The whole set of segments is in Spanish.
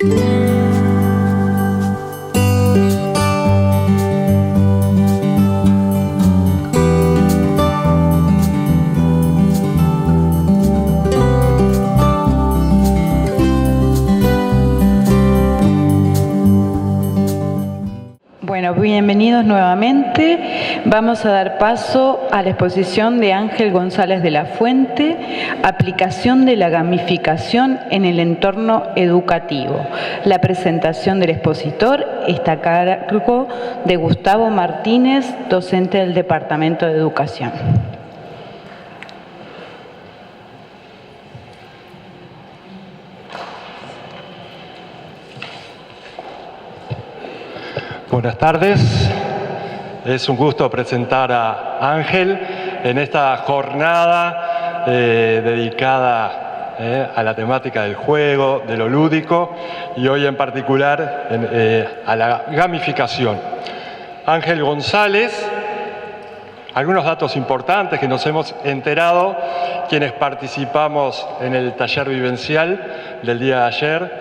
Bueno, bienvenidos nuevamente. Vamos a dar paso a la exposición de Ángel González de la Fuente, aplicación de la gamificación en el entorno educativo. La presentación del expositor está a cargo de Gustavo Martínez, docente del Departamento de Educación. Buenas tardes, es un gusto presentar a Ángel en esta jornada dedicada a la temática del juego, de lo lúdico y hoy en particular a la gamificación. Ángel González, algunos datos importantes que nos hemos enterado quienes participamos en el taller vivencial del día de ayer,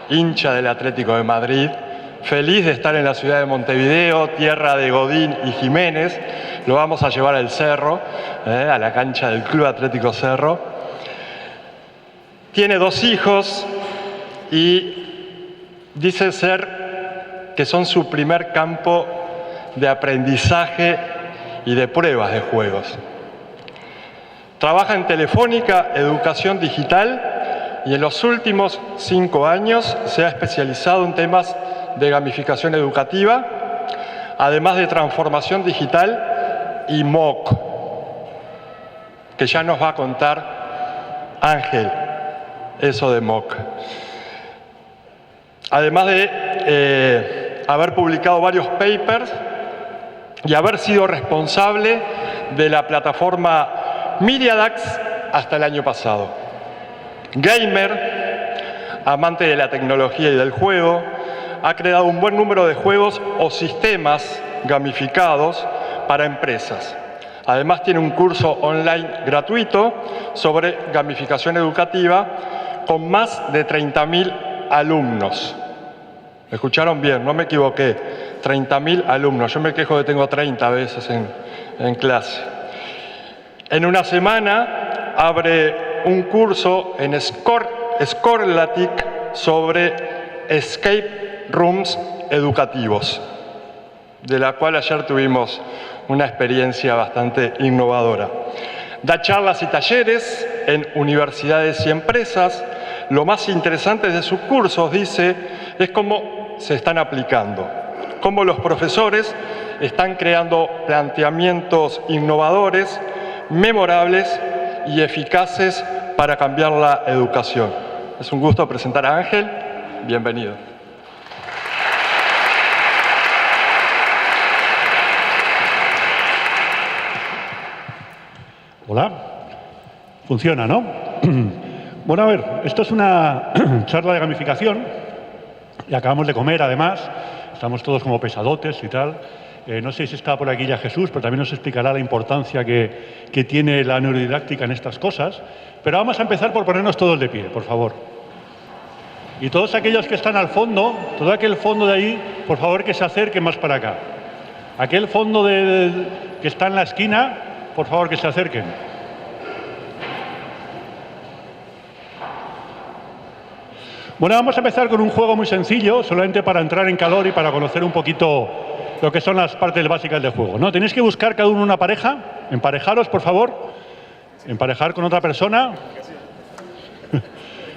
hincha del Atlético de Madrid, feliz de estar en la ciudad de Montevideo, tierra de Godín y Jiménez. Lo vamos a llevar al Cerro, a la cancha del Club Atlético Cerro. Tiene 2 hijos y dice ser que son su primer campo de aprendizaje y de pruebas de juegos. Trabaja en Telefónica Educación Digital y en los últimos 5 años se ha especializado en temas de gamificación educativa, además de transformación digital y MOOC, que ya nos va a contar Ángel, eso de MOOC. Además de haber publicado varios papers y haber sido responsable de la plataforma Myriadax hasta el año pasado. Gamer, amante de la tecnología y del juego, ha creado un buen número de juegos o sistemas gamificados para empresas. Además tiene un curso online gratuito sobre gamificación educativa con más de 30.000 alumnos. ¿Me escucharon bien? No me equivoqué. 30.000 alumnos. Yo me quejo que tengo 30 veces en clase. En una semana abre un curso en Scorlatic sobre escape rooms educativos, de la cual ayer tuvimos una experiencia bastante innovadora. Da charlas y talleres en universidades y empresas. Lo más interesante de sus cursos, dice, es cómo se están aplicando, cómo los profesores están creando planteamientos innovadores, memorables y eficaces para cambiar la educación. Es un gusto presentar a Ángel. Bienvenido. Hola. Funciona, ¿no? Bueno, a ver, esto es una charla de gamificación y acabamos de comer, además. Estamos todos como pesadotes y tal. No sé si está por aquí ya Jesús, pero también nos explicará la importancia que tiene la neurodidáctica en estas cosas. Pero vamos a empezar por ponernos todos de pie, por favor. Y todos aquellos que están al fondo, todo aquel fondo de ahí, por favor que se acerquen más para acá. Aquel fondo que está en la esquina, por favor que se acerquen. Bueno, vamos a empezar con un juego muy sencillo, solamente para entrar en calor y para conocer un poquito lo que son las partes básicas del juego, ¿no? Tenéis que buscar cada uno una pareja, emparejaros, por favor, emparejar con otra persona.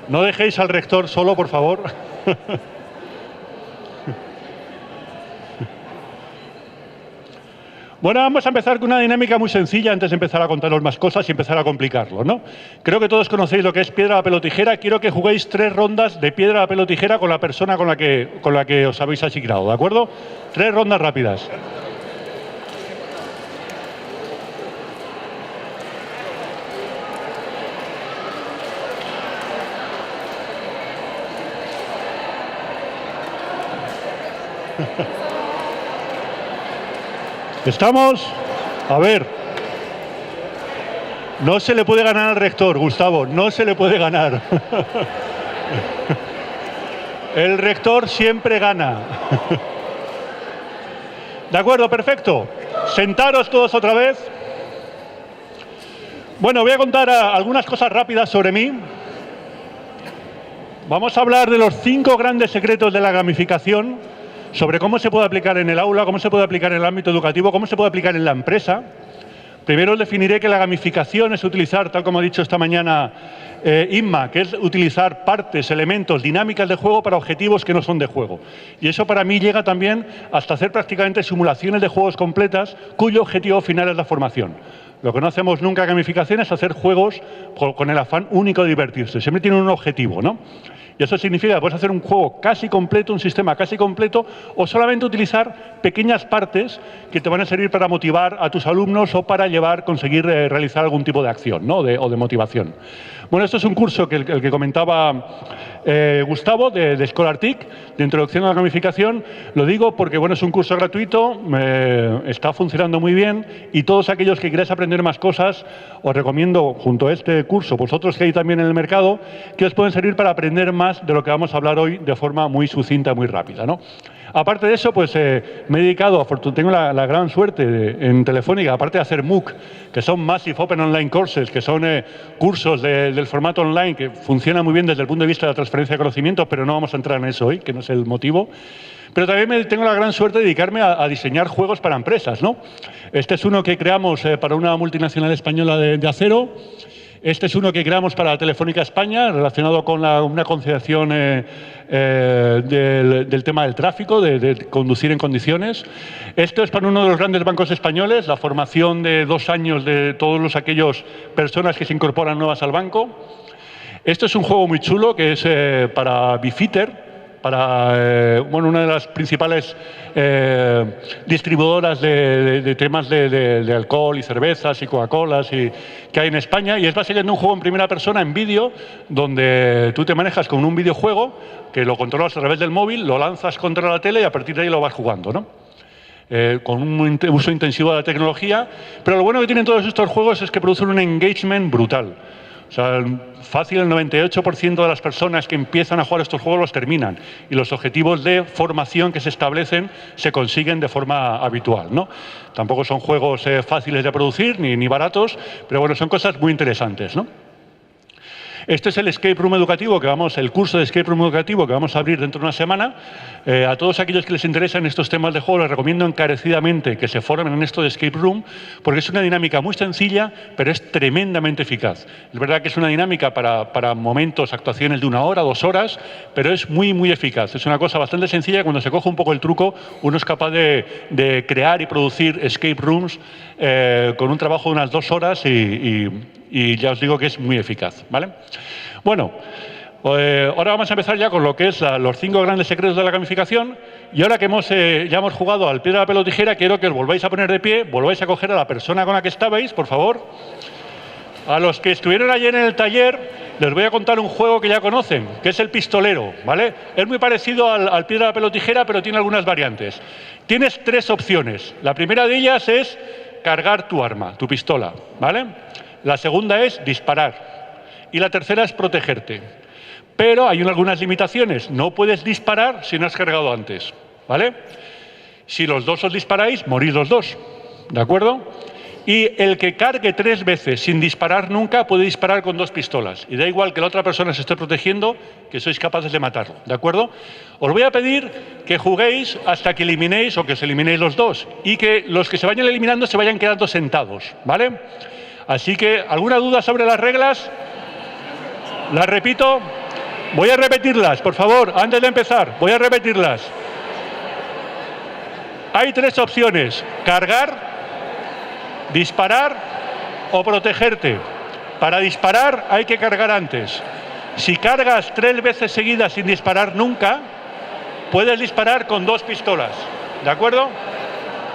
No dejéis al rector solo, por favor. Bueno, vamos a empezar con una dinámica muy sencilla antes de empezar a contaros más cosas y empezar a complicarlo, ¿no? Creo que todos conocéis lo que es piedra, papel o tijera. Quiero que juguéis 3 rondas de piedra, papel o tijera con la persona con la que os habéis asignado, ¿de acuerdo? 3 rondas rápidas. ¿Estamos? A ver. No se le puede ganar al rector, Gustavo. No se le puede ganar. El rector siempre gana. ¿De acuerdo? Perfecto. Sentaros todos otra vez. Bueno, voy a contar algunas cosas rápidas sobre mí. Vamos a hablar de los 5 grandes secretos de la gamificación, sobre cómo se puede aplicar en el aula, cómo se puede aplicar en el ámbito educativo, cómo se puede aplicar en la empresa. Primero os definiré que la gamificación es utilizar, tal como ha dicho esta mañana Inma, que es utilizar partes, elementos, dinámicas de juego para objetivos que no son de juego. Y eso para mí llega también hasta hacer prácticamente simulaciones de juegos completas cuyo objetivo final es la formación. Lo que no hacemos nunca en gamificación es hacer juegos con el afán único de divertirse. Siempre tienen un objetivo, ¿no? Y eso significa que puedes hacer un juego casi completo, un sistema casi completo, o solamente utilizar pequeñas partes que te van a servir para motivar a tus alumnos o para conseguir realizar algún tipo de acción, ¿no? o de motivación. Bueno, esto es un curso el que comentaba Gustavo, de Scholartic, de Introducción a la Gamificación. Lo digo porque bueno, es un curso gratuito, está funcionando muy bien, y todos aquellos que queráis aprender más cosas, os recomiendo, junto a este curso, vosotros que hay también en el mercado, que os pueden servir para aprender más de lo que vamos a hablar hoy de forma muy sucinta, muy rápida, ¿no? Aparte de eso, pues me he dedicado, tengo la gran suerte en Telefónica, aparte de hacer MOOC, que son Massive Open Online Courses, que son cursos del formato online que funcionan muy bien desde el punto de vista de la transferencia de conocimientos, pero no vamos a entrar en eso hoy, que no es el motivo. Pero también tengo la gran suerte de dedicarme a diseñar juegos para empresas, ¿no? Este es uno que creamos para una multinacional española de acero. Este es uno que creamos para Telefónica España, relacionado con una conciliación del tema del tráfico, de conducir en condiciones. Esto es para uno de los grandes bancos españoles, la formación de 2 años de todas aquellas personas que se incorporan nuevas al banco. Esto es un juego muy chulo que es para Bifitter, para una de las principales distribuidoras de temas de alcohol y cervezas y Coca-Colas que hay en España, y es básicamente un juego en primera persona en vídeo donde tú te manejas con un videojuego que lo controlas a través del móvil, lo lanzas contra la tele y a partir de ahí lo vas jugando, ¿no? Con un uso intensivo de la tecnología, pero lo bueno que tienen todos estos juegos es que producen un engagement brutal. O sea, fácil, el 98% de las personas que empiezan a jugar estos juegos los terminan, y los objetivos de formación que se establecen se consiguen de forma habitual, ¿no? Tampoco son juegos fáciles de producir ni baratos, pero bueno, son cosas muy interesantes, ¿no? Este es el Escape Room educativo, el curso de Escape Room educativo que vamos a abrir dentro de una semana. A todos aquellos que les interesan estos temas de juego, les recomiendo encarecidamente que se formen en esto de Escape Room, porque es una dinámica muy sencilla, pero es tremendamente eficaz. Es verdad que es una dinámica para momentos, actuaciones de 1 hora, 2 horas, pero es muy, muy eficaz. Es una cosa bastante sencilla. Cuando se coge un poco el truco, uno es capaz de crear y producir escape rooms con un trabajo de unas 2 horas y ya os digo que es muy eficaz, ¿vale? Bueno, ahora vamos a empezar ya con lo que es los 5 grandes secretos de la gamificación, y ahora que ya hemos jugado al piedra, papel o tijera, quiero que os volváis a poner de pie, volváis a coger a la persona con la que estabais, por favor. A los que estuvieron ayer en el taller les voy a contar un juego que ya conocen, que es el pistolero, ¿vale? Es muy parecido al piedra, papel o tijera, pero tiene algunas variantes. Tienes 3 opciones. La primera de ellas es cargar tu arma, tu pistola, ¿vale? La segunda es disparar. Y la tercera es protegerte. Pero hay algunas limitaciones. No puedes disparar si no has cargado antes, ¿vale? Si los 2 os disparáis, morís los 2, ¿de acuerdo? Y el que cargue 3 veces sin disparar nunca puede disparar con 2 pistolas. Y da igual que la otra persona se esté protegiendo, que sois capaces de matarlo, ¿de acuerdo? Os voy a pedir que juguéis hasta que eliminéis o que os eliminéis los 2. Y que los que se vayan eliminando se vayan quedando sentados, ¿vale? Así que, ¿alguna duda sobre las reglas? Las repito. Voy a repetirlas, por favor, antes de empezar. Voy a repetirlas. Hay 3 opciones: cargar, disparar o protegerte. Para disparar hay que cargar antes. Si cargas 3 veces seguidas sin disparar nunca, puedes disparar con 2 pistolas. ¿De acuerdo?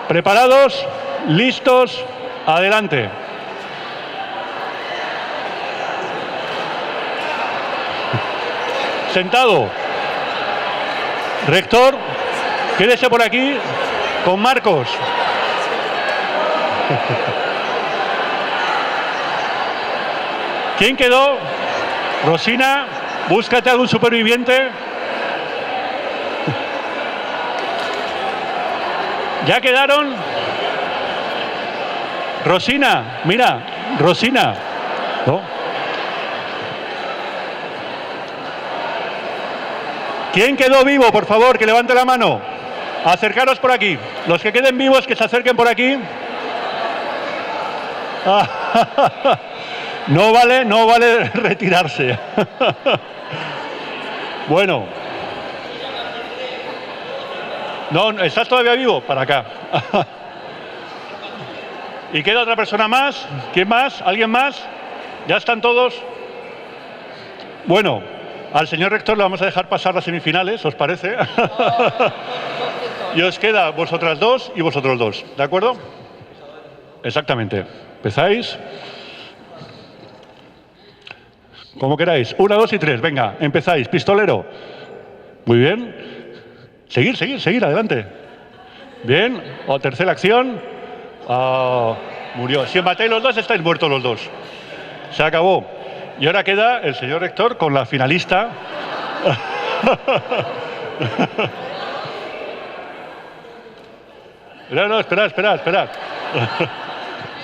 ¿Preparados? ¿Listos? Adelante. Sentado. Rector, quédese por aquí con Marcos. ¿Quién quedó? Rosina, búscate algún superviviente. ¿Ya quedaron? Rosina, mira, Rosina. ¿No? ¿Quién quedó vivo, por favor, que levante la mano? Acercaros por aquí. Los que queden vivos, que se acerquen por aquí. No vale retirarse. Bueno. No, ¿estás todavía vivo? Para acá. ¿Y queda otra persona más? ¿Quién más? ¿Alguien más? ¿Ya están todos? Bueno, al señor rector le vamos a dejar pasar las semifinales, ¿os parece? Y os queda vosotras dos y vosotros dos, ¿de acuerdo? Exactamente. ¿Empezáis? Como queráis. 1, 2 y 3. Venga, empezáis. Pistolero. Muy bien. Seguir, adelante. Bien. O tercera acción. Murió. Si empatáis los dos, estáis muertos los dos. Se acabó. Y ahora queda el señor rector con la finalista. No, esperad.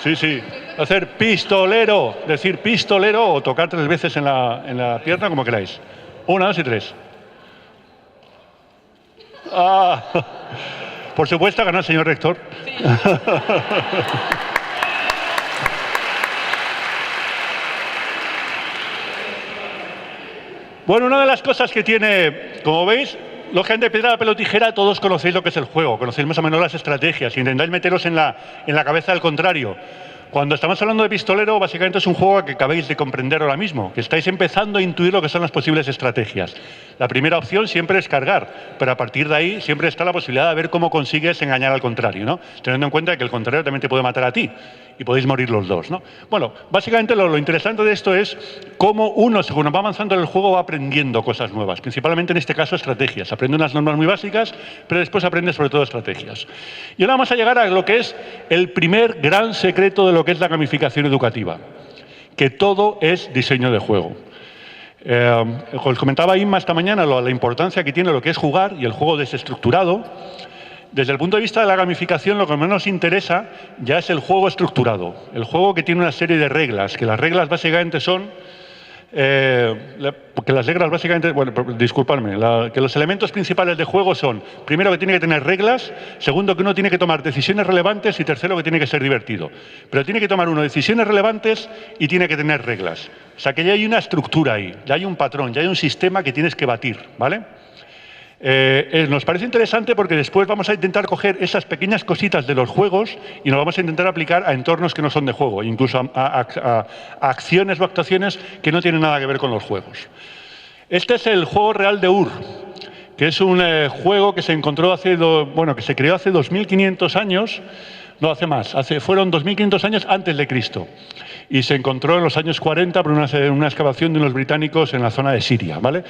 Sí. Hacer pistolero, decir pistolero o tocar 3 veces en la pierna, como queráis. 1, 2 y 3. Por supuesto, ganó el señor rector. Sí. Bueno, una de las cosas que tiene, como veis, lógicamente, piedra, papel o tijera, todos conocéis lo que es el juego, conocéis más o menos las estrategias, intentáis meteros en la cabeza del contrario. Cuando estamos hablando de pistolero, básicamente es un juego que acabáis de comprender ahora mismo, que estáis empezando a intuir lo que son las posibles estrategias. La primera opción siempre es cargar, pero a partir de ahí siempre está la posibilidad de ver cómo consigues engañar al contrario, ¿no? Teniendo en cuenta que el contrario también te puede matar a ti y podéis morir los dos, ¿no? Bueno, básicamente lo interesante de esto es cómo uno, según va avanzando en el juego, va aprendiendo cosas nuevas, principalmente en este caso estrategias. Aprende unas normas muy básicas, pero después aprende sobre todo estrategias. Y ahora vamos a llegar a lo que es el primer gran secreto de lo que es la gamificación educativa, que todo es diseño de juego. Os comentaba Inma esta mañana la importancia que tiene lo que es jugar y el juego desestructurado. Desde el punto de vista de la gamificación, lo que menos nos interesa ya es el juego estructurado, el juego que tiene una serie de reglas, que las reglas básicamente son que los elementos principales de juego son, primero, que tiene que tener reglas, segundo, que uno tiene que tomar decisiones relevantes y tercero, que tiene que ser divertido. Pero tiene que tomar uno decisiones relevantes y tiene que tener reglas. O sea, que ya hay una estructura ahí, ya hay un patrón, ya hay un sistema que tienes que batir, ¿vale? Nos parece interesante porque después vamos a intentar coger esas pequeñas cositas de los juegos y nos vamos a intentar aplicar a entornos que no son de juego, incluso a acciones o actuaciones que no tienen nada que ver con los juegos. Este es el juego real de Ur, que es un juego que se encontró que se creó hace 2500 años, no hace más, fueron 2500 años antes de Cristo. Y se encontró en los años 40 por una excavación de unos británicos en la zona de Siria, ¿vale?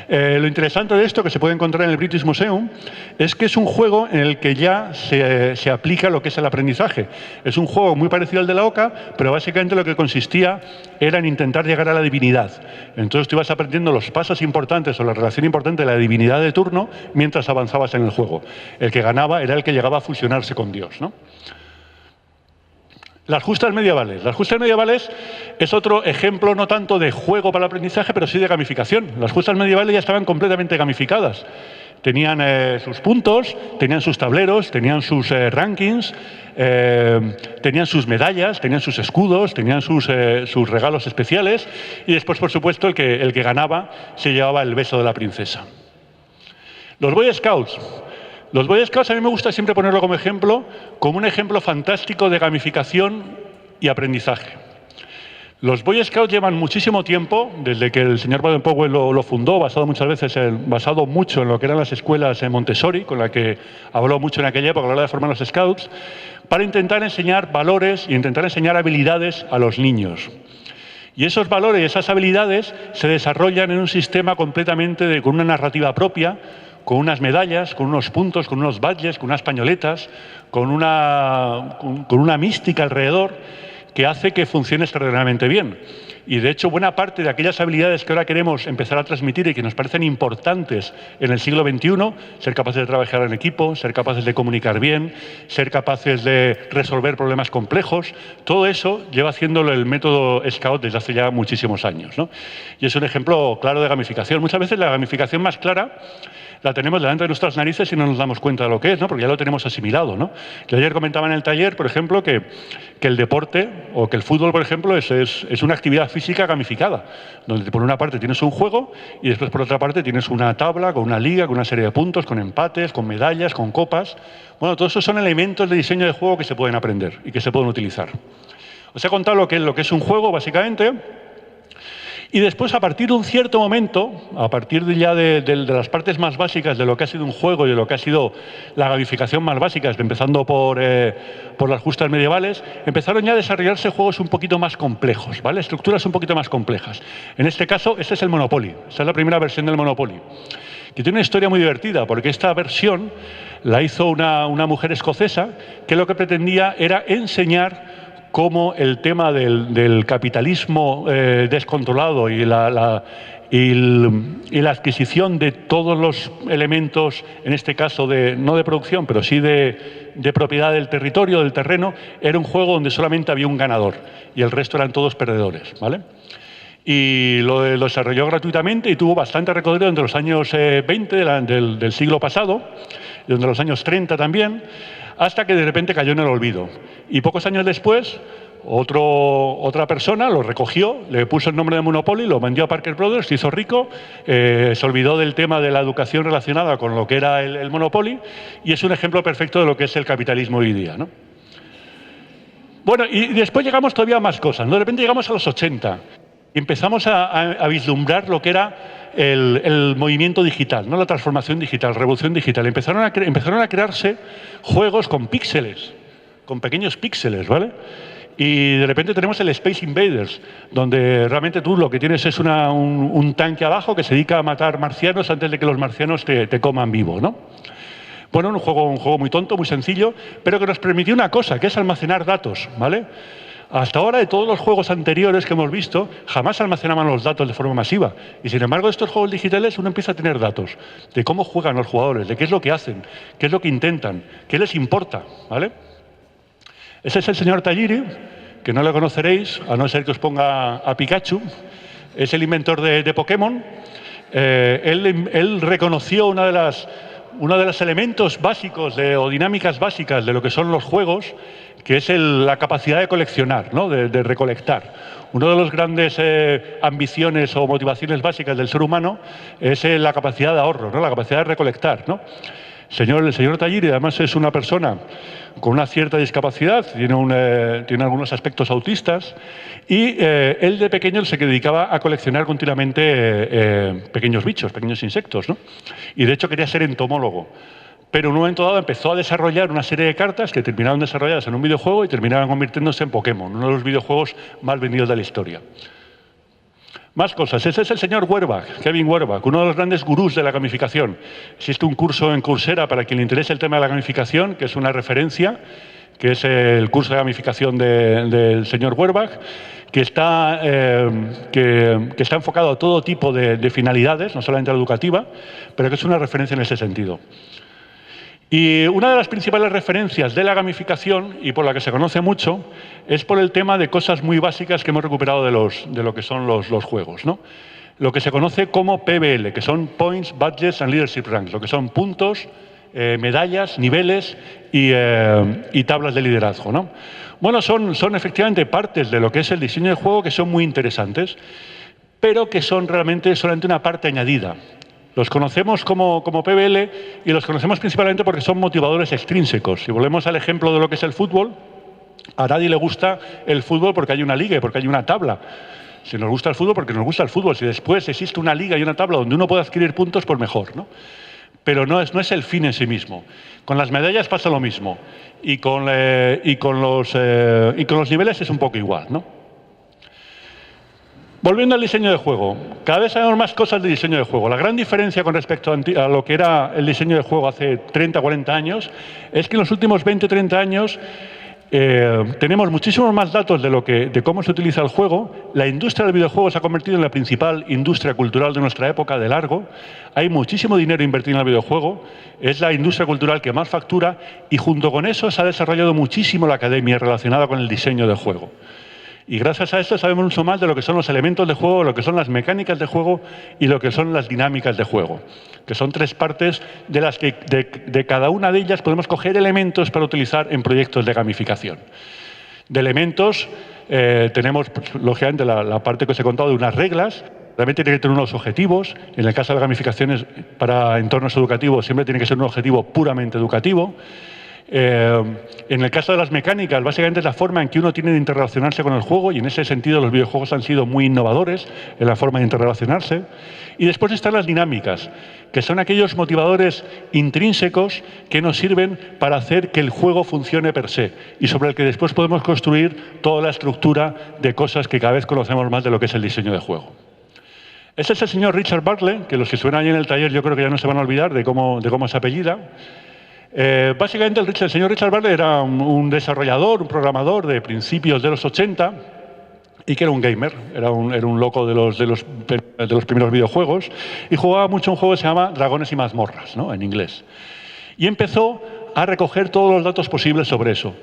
Lo interesante de esto, que se puede encontrar en el British Museum, es que es un juego en el que ya se aplica lo que es el aprendizaje. Es un juego muy parecido al de la OCA, pero básicamente lo que consistía era en intentar llegar a la divinidad. Entonces tú ibas aprendiendo los pasos importantes o la relación importante de la divinidad de turno mientras avanzabas en el juego. El que ganaba era el que llegaba a fusionarse con Dios, ¿no? Las justas medievales. Las justas medievales es otro ejemplo no tanto de juego para el aprendizaje, pero sí de gamificación. Las justas medievales ya estaban completamente gamificadas. Tenían sus puntos, tenían sus tableros, tenían sus rankings, tenían sus medallas, tenían sus escudos, tenían sus regalos especiales y después, por supuesto, el que ganaba se llevaba el beso de la princesa. Los Boy Scouts. Los Boy Scouts a mí me gusta siempre ponerlo como ejemplo, como un ejemplo fantástico de gamificación y aprendizaje. Los Boy Scouts llevan muchísimo tiempo, desde que el señor Baden-Powell lo fundó, basado mucho en lo que eran las escuelas Montessori, con la que habló mucho en aquella época a la hora de formar los Scouts, para intentar enseñar valores e intentar enseñar habilidades a los niños. Y esos valores y esas habilidades se desarrollan en un sistema completamente con una narrativa propia, con unas medallas, con unos puntos, con unos badges, con unas pañoletas, con una mística alrededor que hace que funcione extraordinariamente bien. Y de hecho, buena parte de aquellas habilidades que ahora queremos empezar a transmitir y que nos parecen importantes en el siglo XXI, ser capaces de trabajar en equipo, ser capaces de comunicar bien, ser capaces de resolver problemas complejos, todo eso lleva haciéndolo el método Scout desde hace ya muchísimos años, ¿no? Y es un ejemplo claro de gamificación. Muchas veces la gamificación más clara la tenemos delante de nuestras narices y no nos damos cuenta de lo que es, ¿no? Porque ya lo tenemos asimilado, ¿no? Yo ayer comentaba en el taller, por ejemplo, que el deporte o que el fútbol, por ejemplo, es una actividad física gamificada, donde por una parte tienes un juego y después por otra parte tienes una tabla con una liga, con una serie de puntos, con empates, con medallas, con copas. Bueno, todos esos son elementos de diseño de juego que se pueden aprender y que se pueden utilizar. Os he contado lo que es un juego, básicamente. Y después, a partir de un cierto momento, a partir de las partes más básicas de lo que ha sido un juego y de lo que ha sido la gamificación más básica, empezando por las justas medievales, empezaron ya a desarrollarse juegos un poquito más complejos, ¿vale? Estructuras un poquito más complejas. En este caso, este es el Monopoly. Esta es la primera versión del Monopoly, que tiene una historia muy divertida, porque esta versión la hizo una mujer escocesa que lo que pretendía era enseñar cómo el tema del capitalismo descontrolado y la adquisición de todos los elementos, en este caso no de producción, pero sí de propiedad del territorio, del terreno, era un juego donde solamente había un ganador y el resto eran todos perdedores, ¿vale? Y lo desarrolló gratuitamente y tuvo bastante recorrido entre los años 20 del siglo pasado y entre los años 30 también, hasta que de repente cayó en el olvido. Y pocos años después, otra persona lo recogió, le puso el nombre de Monopoly, lo vendió a Parker Brothers, se hizo rico, se olvidó del tema de la educación relacionada con lo que era el Monopoly, y es un ejemplo perfecto de lo que es el capitalismo hoy día, ¿no? Bueno, y después llegamos todavía a más cosas, ¿no? De repente llegamos a los 80 y empezamos a vislumbrar lo que era el movimiento digital, ¿no? La transformación digital, revolución digital. Empezaron a crearse juegos con píxeles, con pequeños píxeles, ¿vale? Y de repente tenemos el Space Invaders, donde realmente tú lo que tienes es un tanque abajo que se dedica a matar marcianos antes de que los marcianos te coman vivo, ¿no? Bueno, un juego muy tonto, muy sencillo, pero que nos permitió una cosa, que es almacenar datos, ¿vale? Hasta ahora, de todos los juegos anteriores que hemos visto, jamás almacenaban los datos de forma masiva. Y sin embargo, de estos juegos digitales uno empieza a tener datos de cómo juegan los jugadores, de qué es lo que hacen, qué es lo que intentan, qué les importa, ¿vale? Ese es el señor Tajiri, que no le conoceréis, a no ser que os ponga a Pikachu. Es el inventor de Pokémon. Él reconoció uno de los elementos básicos o dinámicas básicas de lo que son los juegos, que es la capacidad de coleccionar, ¿no? de recolectar. Una de las grandes ambiciones o motivaciones básicas del ser humano es la capacidad de ahorro, ¿no? La capacidad de recolectar, ¿no? El señor Tajiri, además, es una persona con una cierta discapacidad, tiene algunos aspectos autistas, y él de pequeño se dedicaba a coleccionar continuamente pequeños bichos, pequeños insectos, ¿no? Y de hecho quería ser entomólogo. Pero en un momento dado empezó a desarrollar una serie de cartas que terminaron desarrolladas en un videojuego y terminaron convirtiéndose en Pokémon, uno de los videojuegos más vendidos de la historia. Más cosas. Ese es el señor Werbach, Kevin Werbach, uno de los grandes gurús de la gamificación. Existe un curso en Coursera para quien le interese el tema de la gamificación, que es una referencia, que es el curso de gamificación del señor Werbach, que está enfocado a todo tipo de finalidades, no solamente a la educativa, pero que es una referencia en ese sentido. Y una de las principales referencias de la gamificación, y por la que se conoce mucho, es por el tema de cosas muy básicas que hemos recuperado de lo que son los juegos, ¿no? Lo que se conoce como PBL, que son Points, Badges and Leadership Ranks, lo que son puntos, medallas, niveles y tablas de liderazgo, ¿no? Bueno, son efectivamente partes de lo que es el diseño de juego que son muy interesantes, pero que son realmente solamente una parte añadida. Los conocemos como PBL y los conocemos principalmente porque son motivadores extrínsecos. Si volvemos al ejemplo de lo que es el fútbol, a nadie le gusta el fútbol porque hay una liga y porque hay una tabla. Si nos gusta el fútbol, porque nos gusta el fútbol. Si después existe una liga y una tabla donde uno puede adquirir puntos, pues mejor, ¿no? Pero no es el fin en sí mismo. Con las medallas pasa lo mismo. Y con los niveles es un poco igual, ¿no? Volviendo al diseño de juego, cada vez sabemos más cosas de diseño de juego. La gran diferencia con respecto a lo que era el diseño de juego hace 30 o 40 años es que en los últimos 20 o 30 años tenemos muchísimos más datos de cómo se utiliza el juego. La industria del videojuego se ha convertido en la principal industria cultural de nuestra época, de largo. Hay muchísimo dinero invertido en el videojuego. Es la industria cultural que más factura y junto con eso se ha desarrollado muchísimo la academia relacionada con el diseño del juego. Y gracias a esto sabemos mucho más de lo que son los elementos de juego, lo que son las mecánicas de juego y lo que son las dinámicas de juego, que son tres partes de las que de cada una de ellas podemos coger elementos para utilizar en proyectos de gamificación. De elementos tenemos, pues, lógicamente, la parte que os he contado de unas reglas. Realmente tiene que tener unos objetivos. En el caso de las gamificaciones para entornos educativos siempre tiene que ser un objetivo puramente educativo. En el caso de las mecánicas, básicamente es la forma en que uno tiene de interrelacionarse con el juego y en ese sentido los videojuegos han sido muy innovadores en la forma de interrelacionarse. Y después están las dinámicas, que son aquellos motivadores intrínsecos que nos sirven para hacer que el juego funcione per se y sobre el que después podemos construir toda la estructura de cosas que cada vez conocemos más de lo que es el diseño de juego. Este es el señor Richard Bartlett, que los que suenan allí en el taller yo creo que ya no se van a olvidar de cómo se apellida. Básicamente el señor Richard Bartlett era un desarrollador, un programador de principios de los 80 y que era un gamer, era un loco de los primeros videojuegos y jugaba mucho un juego que se llama Dragones y mazmorras, ¿no?, en inglés. Y empezó a recoger todos los datos posibles sobre eso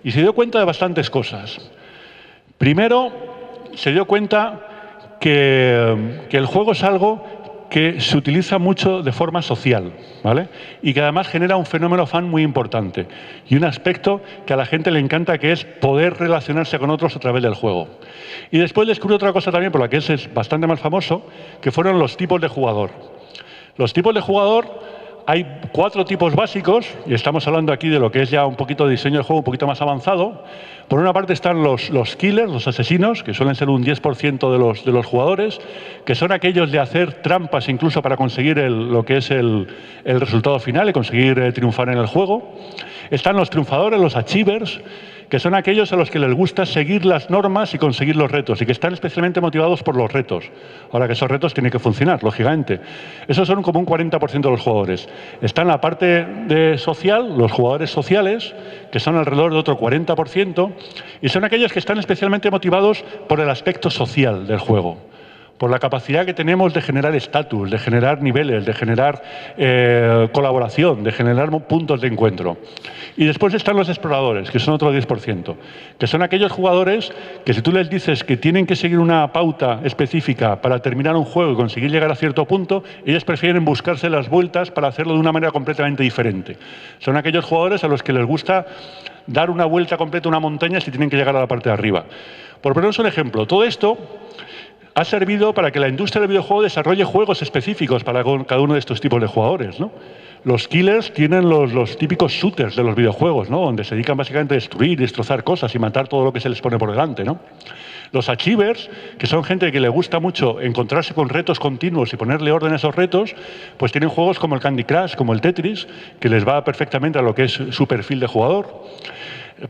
y se dio cuenta de bastantes cosas. Primero, se dio cuenta que el juego es algo que se utiliza mucho de forma social, ¿vale? Y que además genera un fenómeno fan muy importante y un aspecto que a la gente le encanta, que es poder relacionarse con otros a través del juego. Y después descubrió otra cosa también, por la que es bastante más famoso, que fueron los tipos de jugador. Los tipos de jugador, hay 4 tipos básicos, y estamos hablando aquí de lo que es ya un poquito de diseño de juego un poquito más avanzado. Por una parte están los killers, los asesinos, que suelen ser un 10% de los jugadores, que son aquellos de hacer trampas incluso para conseguir lo que es el resultado final y conseguir triunfar en el juego. Están los triunfadores, los achievers, que son aquellos a los que les gusta seguir las normas y conseguir los retos y que están especialmente motivados por los retos. Ahora que esos retos tienen que funcionar, lógicamente. Esos son como un 40% de los jugadores. Está en la parte social, los jugadores sociales, que son alrededor de otro 40%, y son aquellos que están especialmente motivados por el aspecto social del juego, por la capacidad que tenemos de generar estatus, de generar niveles, de generar colaboración, de generar puntos de encuentro. Y después están los exploradores, que son otro 10%, que son aquellos jugadores que si tú les dices que tienen que seguir una pauta específica para terminar un juego y conseguir llegar a cierto punto, ellos prefieren buscarse las vueltas para hacerlo de una manera completamente diferente. Son aquellos jugadores a los que les gusta dar una vuelta completa a una montaña si tienen que llegar a la parte de arriba. Por poneros un ejemplo, todo esto ha servido para que la industria del videojuego desarrolle juegos específicos para cada uno de estos tipos de jugadores, ¿no? Los killers tienen los típicos shooters de los videojuegos, ¿no?, donde se dedican básicamente a destruir, destrozar cosas y matar todo lo que se les pone por delante, ¿no? Los achievers, que son gente que le gusta mucho encontrarse con retos continuos y ponerle orden a esos retos, pues tienen juegos como el Candy Crush, como el Tetris, que les va perfectamente a lo que es su perfil de jugador.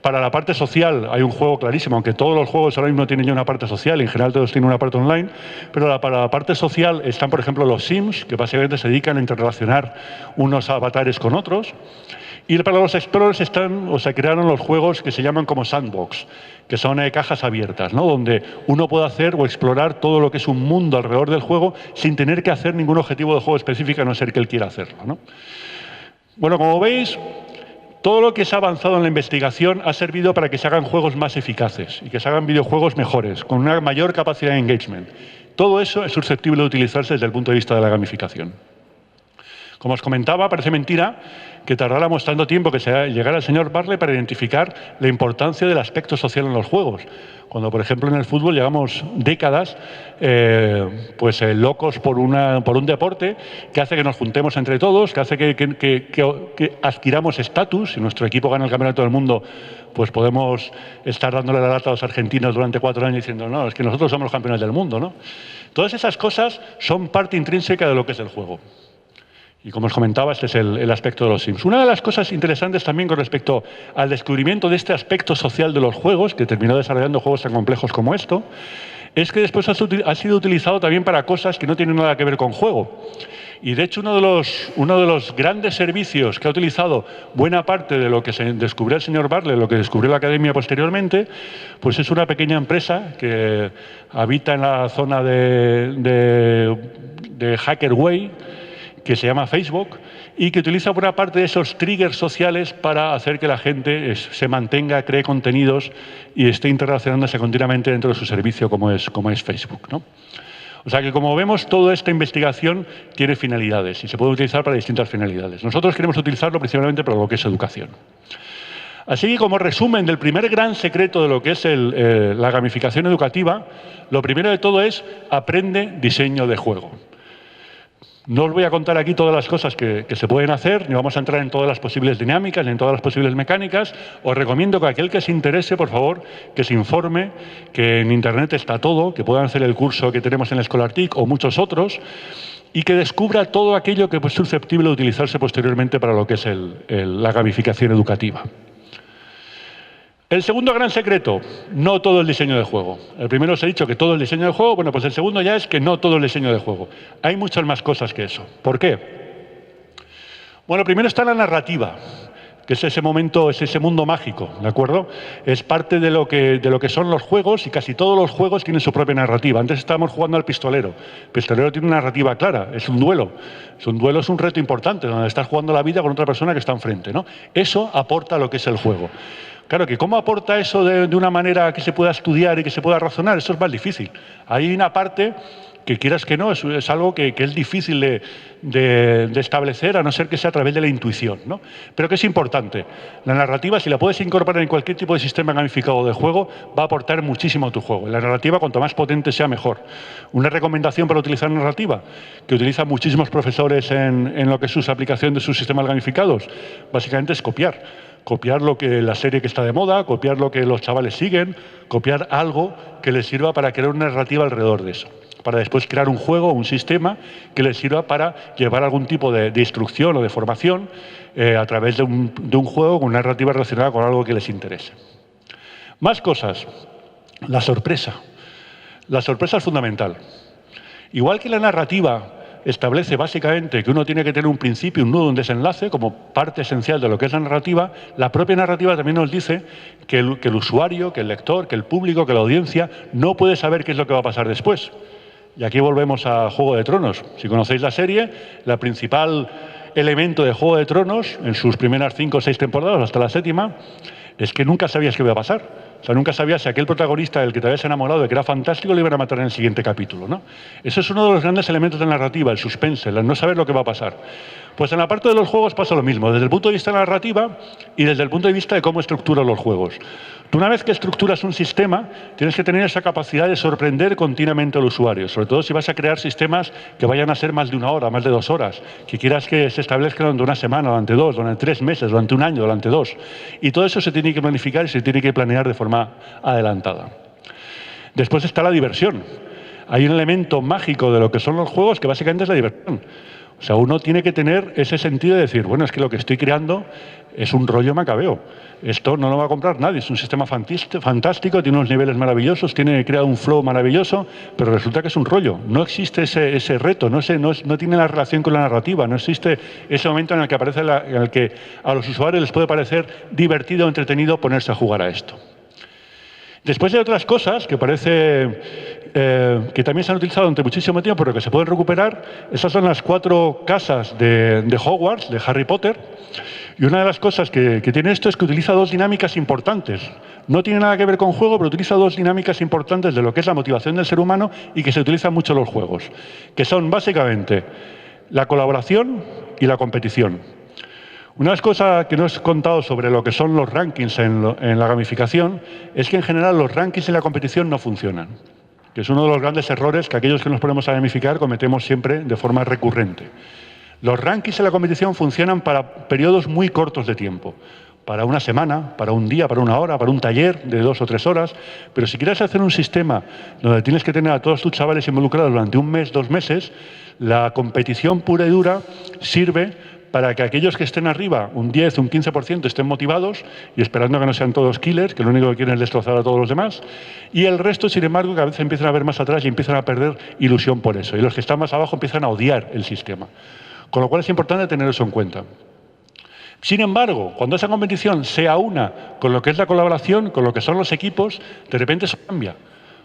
Para la parte social hay un juego clarísimo, aunque todos los juegos ahora mismo tienen ya una parte social, en general todos tienen una parte online, pero para la parte social están, por ejemplo, los Sims, que básicamente se dedican a interrelacionar unos avatares con otros. Y para los explorers se crearon los juegos que se llaman como sandbox, que son cajas abiertas, ¿no?, donde uno puede hacer o explorar todo lo que es un mundo alrededor del juego sin tener que hacer ningún objetivo de juego específico, a no ser que él quiera hacerlo, ¿no? Bueno, como veis, todo lo que se ha avanzado en la investigación ha servido para que se hagan juegos más eficaces y que se hagan videojuegos mejores, con una mayor capacidad de engagement. Todo eso es susceptible de utilizarse desde el punto de vista de la gamificación. Como os comentaba, parece mentira que tardáramos tanto tiempo que llegara el señor Bartlett para identificar la importancia del aspecto social en los juegos. Cuando, por ejemplo, en el fútbol llevamos décadas locos por un deporte que hace que nos juntemos entre todos, que hace que adquiramos estatus. Si nuestro equipo gana el campeonato del mundo, pues podemos estar dándole la lata a los argentinos durante 4 años diciendo, no, es que nosotros somos los campeones del mundo, ¿no? Todas esas cosas son parte intrínseca de lo que es el juego. Y como os comentaba, este es el aspecto de los Sims. Una de las cosas interesantes también con respecto al descubrimiento de este aspecto social de los juegos, que terminó desarrollando juegos tan complejos como esto, es que después ha sido utilizado también para cosas que no tienen nada que ver con juego. Y de hecho uno de los grandes servicios que ha utilizado buena parte de lo que se descubrió el señor Bartlett, lo que descubrió la academia posteriormente, pues es una pequeña empresa que habita en la zona de Hacker Way, que se llama Facebook, y que utiliza buena parte de esos triggers sociales para hacer que la gente se mantenga, cree contenidos y esté interrelacionándose continuamente dentro de su servicio como es Facebook, ¿no? O sea que, como vemos, toda esta investigación tiene finalidades y se puede utilizar para distintas finalidades. Nosotros queremos utilizarlo principalmente para lo que es educación. Así que, como resumen del primer gran secreto de lo que es la gamificación educativa, lo primero de todo es aprende diseño de juego. No os voy a contar aquí todas las cosas que se pueden hacer, ni vamos a entrar en todas las posibles dinámicas, ni en todas las posibles mecánicas. Os recomiendo que aquel que se interese, por favor, que se informe, que en Internet está todo, que puedan hacer el curso que tenemos en Scholartic o muchos otros, y que descubra todo aquello que es susceptible de utilizarse posteriormente para lo que es la gamificación educativa. El segundo gran secreto, no todo el diseño de juego. El primero os he dicho que todo el diseño de juego, bueno, pues el segundo ya es que no todo el diseño de juego. Hay muchas más cosas que eso. ¿Por qué? Bueno, primero está la narrativa, que es ese momento, es ese mundo mágico, ¿de acuerdo? Es parte de lo que son los juegos, y casi todos los juegos tienen su propia narrativa. Antes estábamos jugando al pistolero. El pistolero tiene una narrativa clara, es un duelo. Un duelo es un reto importante, donde estás jugando la vida con otra persona que está enfrente, ¿no? Eso aporta lo que es el juego. Claro, que ¿cómo aporta eso de una manera que se pueda estudiar y que se pueda razonar? Eso es más difícil. Hay una parte que, quieras que no, es algo que es difícil de establecer, a no ser que sea a través de la intuición, ¿no? Pero que es importante. La narrativa, si la puedes incorporar en cualquier tipo de sistema gamificado de juego, va a aportar muchísimo a tu juego. La narrativa, cuanto más potente sea, mejor. Una recomendación para utilizar narrativa, que utilizan muchísimos profesores en lo que es su aplicación de sus sistemas gamificados, básicamente es copiar. Copiar la serie que está de moda, copiar lo que los chavales siguen, copiar algo que les sirva para crear una narrativa alrededor de eso. Para después crear un juego, un sistema que les sirva para llevar algún tipo de instrucción o de formación a través de un juego con una narrativa relacionada con algo que les interese. Más cosas. La sorpresa. La sorpresa es fundamental. Igual que la narrativa establece básicamente que uno tiene que tener un principio, un nudo, un desenlace, como parte esencial de lo que es la narrativa, la propia narrativa también nos dice que el usuario, que el lector, que el público, que la audiencia no puede saber qué es lo que va a pasar después. Y aquí volvemos a Juego de Tronos. Si conocéis la serie, el principal elemento de Juego de Tronos, en sus primeras 5 o 6 temporadas, hasta la 7ª, es que nunca sabías qué iba a pasar. O sea, nunca sabías si aquel protagonista del que te habías enamorado, de que era fantástico, le iban a matar en el siguiente capítulo, ¿no? Eso es uno de los grandes elementos de la narrativa, el suspense, el no saber lo que va a pasar. Pues en la parte de los juegos pasa lo mismo, desde el punto de vista de la narrativa y desde el punto de vista de cómo estructuran los juegos. Tú, una vez que estructuras un sistema, tienes que tener esa capacidad de sorprender continuamente al usuario, sobre todo si vas a crear sistemas que vayan a ser más de 1 hora, más de 2 horas, que quieras que se establezcan durante una semana, durante 2, durante 3 meses, durante 1 año, durante 2. Y todo eso se tiene que planificar y se tiene que planear de forma adelantada. Después está la diversión. Hay un elemento mágico de lo que son los juegos que básicamente es la diversión. O sea, uno tiene que tener ese sentido de decir, bueno, es que lo que estoy creando es un rollo macabeo. Esto no lo va a comprar nadie, es un sistema fantástico, tiene unos niveles maravillosos, tiene creado un flow maravilloso, pero resulta que es un rollo. No existe ese reto, no tiene la relación con la narrativa, no existe ese momento en el que en el que a los usuarios les puede parecer divertido o entretenido ponerse a jugar a esto. Después hay otras cosas que parece que también se han utilizado durante muchísimo tiempo, pero que se pueden recuperar. Esas son las 4 casas de Hogwarts, de Harry Potter. Y una de las cosas que tiene esto es que utiliza 2 dinámicas importantes. No tiene nada que ver con juego, pero utiliza 2 dinámicas importantes de lo que es la motivación del ser humano y que se utilizan mucho en los juegos, que son básicamente la colaboración y la competición. Una cosa que no os he contado sobre lo que son los rankings en la gamificación es que en general los rankings en la competición no funcionan, que es uno de los grandes errores que aquellos que nos ponemos a gamificar cometemos siempre de forma recurrente. Los rankings en la competición funcionan para periodos muy cortos de tiempo, para una semana, para un día, para 1 hora, para un taller de 2 o 3 horas, pero si quieres hacer un sistema donde tienes que tener a todos tus chavales involucrados durante 1 mes, 2 meses, la competición pura y dura sirve para que aquellos que estén arriba, un 10, un 15%, estén motivados y esperando que no sean todos killers, que lo único que quieren es destrozar a todos los demás, y el resto, sin embargo, que a veces empiezan a ver más atrás y empiezan a perder ilusión por eso. Y los que están más abajo empiezan a odiar el sistema. Con lo cual es importante tener eso en cuenta. Sin embargo, cuando esa competición se aúna con lo que es la colaboración, con lo que son los equipos, de repente eso cambia.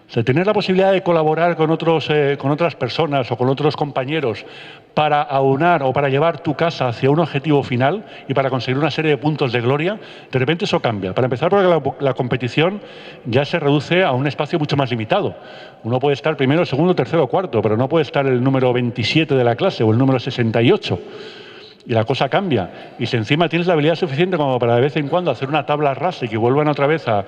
O sea, tener la posibilidad de colaborar con otras personas o con otros compañeros para aunar o para llevar tu casa hacia un objetivo final y para conseguir una serie de puntos de gloria, de repente eso cambia. Para empezar, porque la competición ya se reduce a un espacio mucho más limitado. Uno puede estar primero, segundo, tercero o cuarto, pero no puede estar el número 27 de la clase o el número 68. Y la cosa cambia. Y si encima tienes la habilidad suficiente como para de vez en cuando hacer una tabla rasa y que vuelvan otra vez a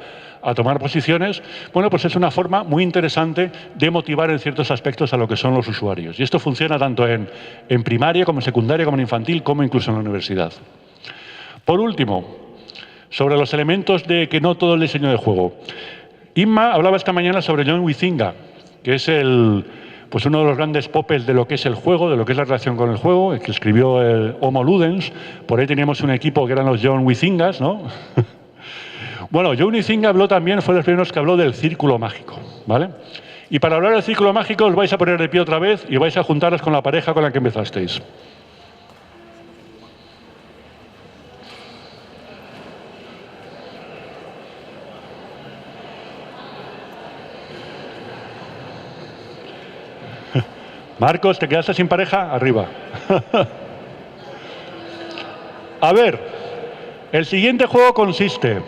tomar posiciones, bueno, pues es una forma muy interesante de motivar en ciertos aspectos a lo que son los usuarios. Y esto funciona tanto en primaria, como en secundaria, como en infantil, como incluso en la universidad. Por último, sobre los elementos de que no todo el diseño del juego. Inma hablaba esta mañana sobre John Huizinga, que es pues uno de los grandes popes de lo que es el juego, de lo que es la relación con el juego, el que escribió el Homo Ludens. Por ahí teníamos un equipo que eran los John Huizingas, ¿no? Bueno, John Huizinga fue de los primeros que habló del círculo mágico, ¿vale? Y para hablar del círculo mágico os vais a poner de pie otra vez y vais a juntaros con la pareja con la que empezasteis. Marcos, ¿te quedaste sin pareja? Arriba. A ver, el siguiente juego consiste,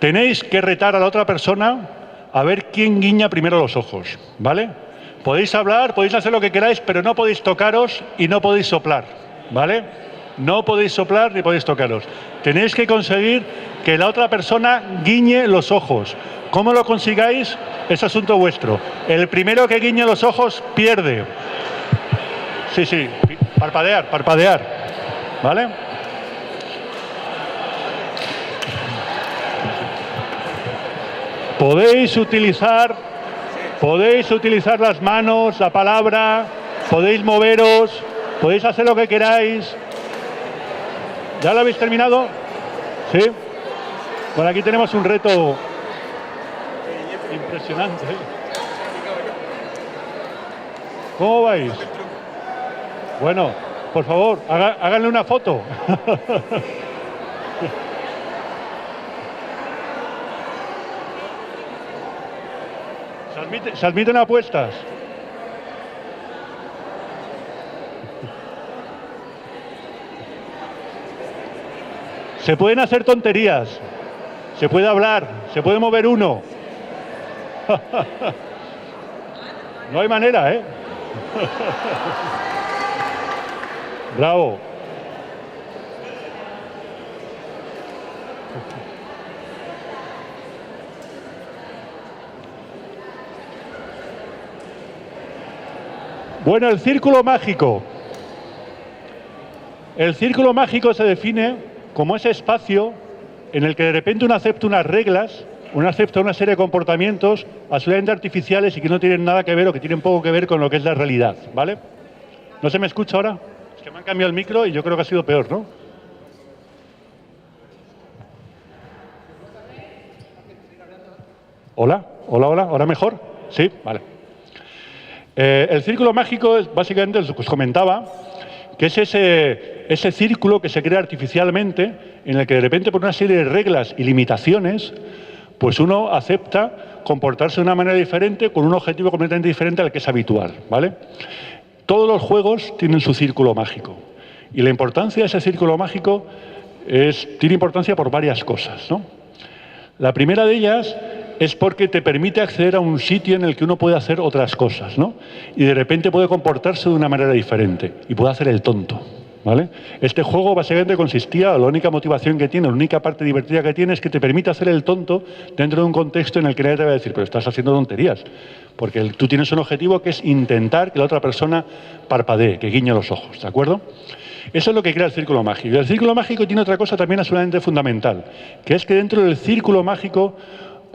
tenéis que retar a la otra persona a ver quién guiña primero los ojos, ¿vale? Podéis hablar, podéis hacer lo que queráis, pero no podéis tocaros y no podéis soplar, ¿vale? No podéis soplar ni podéis tocaros. Tenéis que conseguir que la otra persona guiñe los ojos. ¿Cómo lo consigáis? Es asunto vuestro. El primero que guiñe los ojos pierde. Sí, parpadear, ¿vale? Podéis utilizar las manos, la palabra, podéis moveros, podéis hacer lo que queráis. ¿Ya lo habéis terminado? ¿Sí? Bueno, aquí tenemos un reto impresionante. ¿Cómo vais? Bueno, por favor, háganle una foto. Se admiten apuestas. Se pueden hacer tonterías. Se puede hablar. Se puede mover uno. No hay manera, ¿eh? Bravo. Bueno, el círculo mágico. El círculo mágico se define como ese espacio en el que de repente uno acepta unas reglas, uno acepta una serie de comportamientos absolutamente artificiales y que no tienen nada que ver o que tienen poco que ver con lo que es la realidad, ¿vale? ¿No se me escucha ahora? Es que me han cambiado el micro y yo creo que ha sido peor, ¿no? ¿Hola? ¿Ahora mejor? ¿Sí? Vale. El círculo mágico, básicamente, os comentaba, que es ese círculo que se crea artificialmente en el que de repente por una serie de reglas y limitaciones pues uno acepta comportarse de una manera diferente con un objetivo completamente diferente al que es habitual, ¿vale? Todos los juegos tienen su círculo mágico y la importancia de ese círculo mágico tiene importancia por varias cosas, ¿no? La primera de ellas es porque te permite acceder a un sitio en el que uno puede hacer otras cosas, ¿no? Y de repente puede comportarse de una manera diferente y puede hacer el tonto, ¿vale? Este juego básicamente consistía, la única motivación que tiene, la única parte divertida que tiene es que te permite hacer el tonto dentro de un contexto en el que nadie te va a decir, pero estás haciendo tonterías, porque tú tienes un objetivo que es intentar que la otra persona parpadee, que guiñe los ojos, ¿de acuerdo? Eso es lo que crea el círculo mágico. Y el círculo mágico tiene otra cosa también absolutamente fundamental, que es que dentro del círculo mágico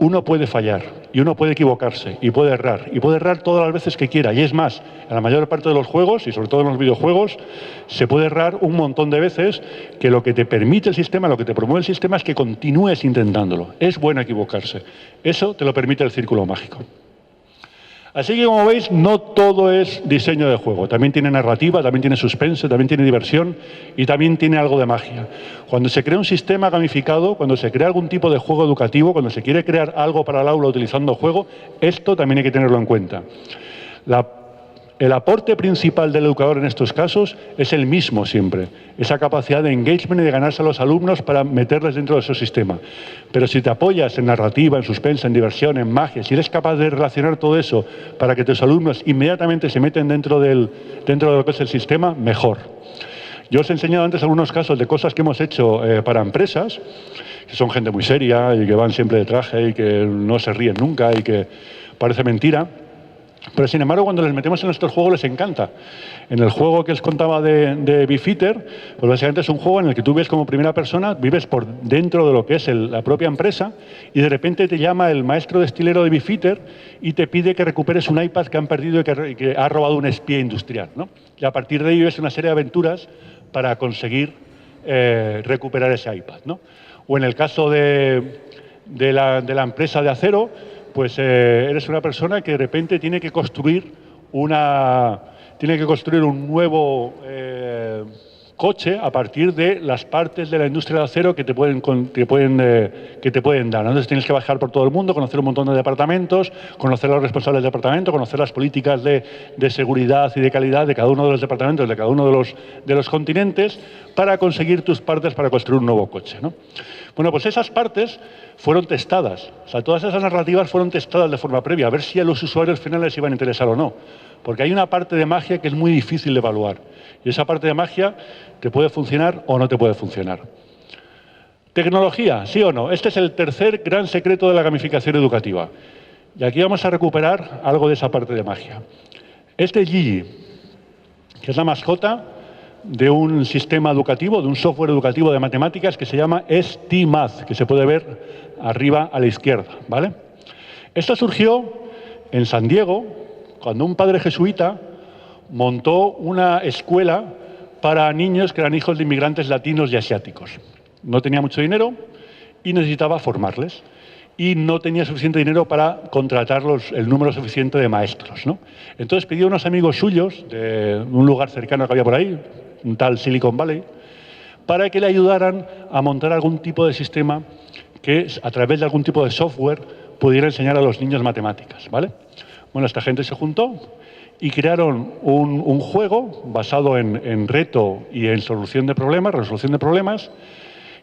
uno puede fallar, y uno puede equivocarse, y puede errar todas las veces que quiera. Y es más, en la mayor parte de los juegos, y sobre todo en los videojuegos, se puede errar un montón de veces, que lo que te permite el sistema, lo que te promueve el sistema es que continúes intentándolo. Es bueno equivocarse. Eso te lo permite el círculo mágico. Así que, como veis, no todo es diseño de juego. También tiene narrativa, también tiene suspense, también tiene diversión y también tiene algo de magia. Cuando se crea un sistema gamificado, cuando se crea algún tipo de juego educativo, cuando se quiere crear algo para el aula utilizando juego, esto también hay que tenerlo en cuenta. El aporte principal del educador en estos casos es el mismo siempre, esa capacidad de engagement y de ganarse a los alumnos para meterles dentro de su sistema. Pero si te apoyas en narrativa, en suspense, en diversión, en magia, si eres capaz de relacionar todo eso para que tus alumnos inmediatamente se meten dentro de lo que es el sistema, mejor. Yo os he enseñado antes algunos casos de cosas que hemos hecho para empresas, que son gente muy seria y que van siempre de traje y que no se ríen nunca y que parece mentira. Pero, sin embargo, cuando les metemos en estos juegos les encanta. En el juego que os contaba de Beefeater, pues básicamente es un juego en el que tú ves como primera persona, vives por dentro de lo que es la propia empresa y de repente te llama el maestro destilero de Beefeater y te pide que recuperes un iPad que han perdido y que ha robado un espía industrial, ¿no? Y a partir de ello es una serie de aventuras para conseguir recuperar ese iPad, ¿no? O en el caso de la empresa de acero, pues eres una persona que de repente tiene que construir un nuevo coche a partir de las partes de la industria de acero que te pueden dar. Entonces tienes que bajar por todo el mundo, conocer un montón de departamentos, conocer a los responsables del departamento, conocer las políticas de seguridad y de calidad de cada uno de los departamentos, de cada uno de los continentes, para conseguir tus partes para construir un nuevo coche, ¿no? Bueno, pues esas partes fueron testadas. O sea, todas esas narrativas fueron testadas de forma previa, a ver si a los usuarios finales les iban a interesar o no. Porque hay una parte de magia que es muy difícil de evaluar. Y esa parte de magia te puede funcionar o no te puede funcionar. Tecnología, ¿sí o no? Este es el tercer gran secreto de la gamificación educativa. Y aquí vamos a recuperar algo de esa parte de magia. Este es Gigi, que es la mascota de un sistema educativo, de un software educativo de matemáticas que se llama STMath, que se puede ver arriba a la izquierda, ¿vale? Esto surgió en San Diego, cuando un padre jesuita montó una escuela para niños que eran hijos de inmigrantes latinos y asiáticos. No tenía mucho dinero y necesitaba formarles. Y no tenía suficiente dinero para contratar el número suficiente de maestros, ¿no? Entonces pidió a unos amigos suyos de un lugar cercano que había por ahí, un tal Silicon Valley, para que le ayudaran a montar algún tipo de sistema que, a través de algún tipo de software, pudiera enseñar a los niños matemáticas, ¿vale? Bueno, esta gente se juntó y crearon un juego basado en reto y en resolución de problemas,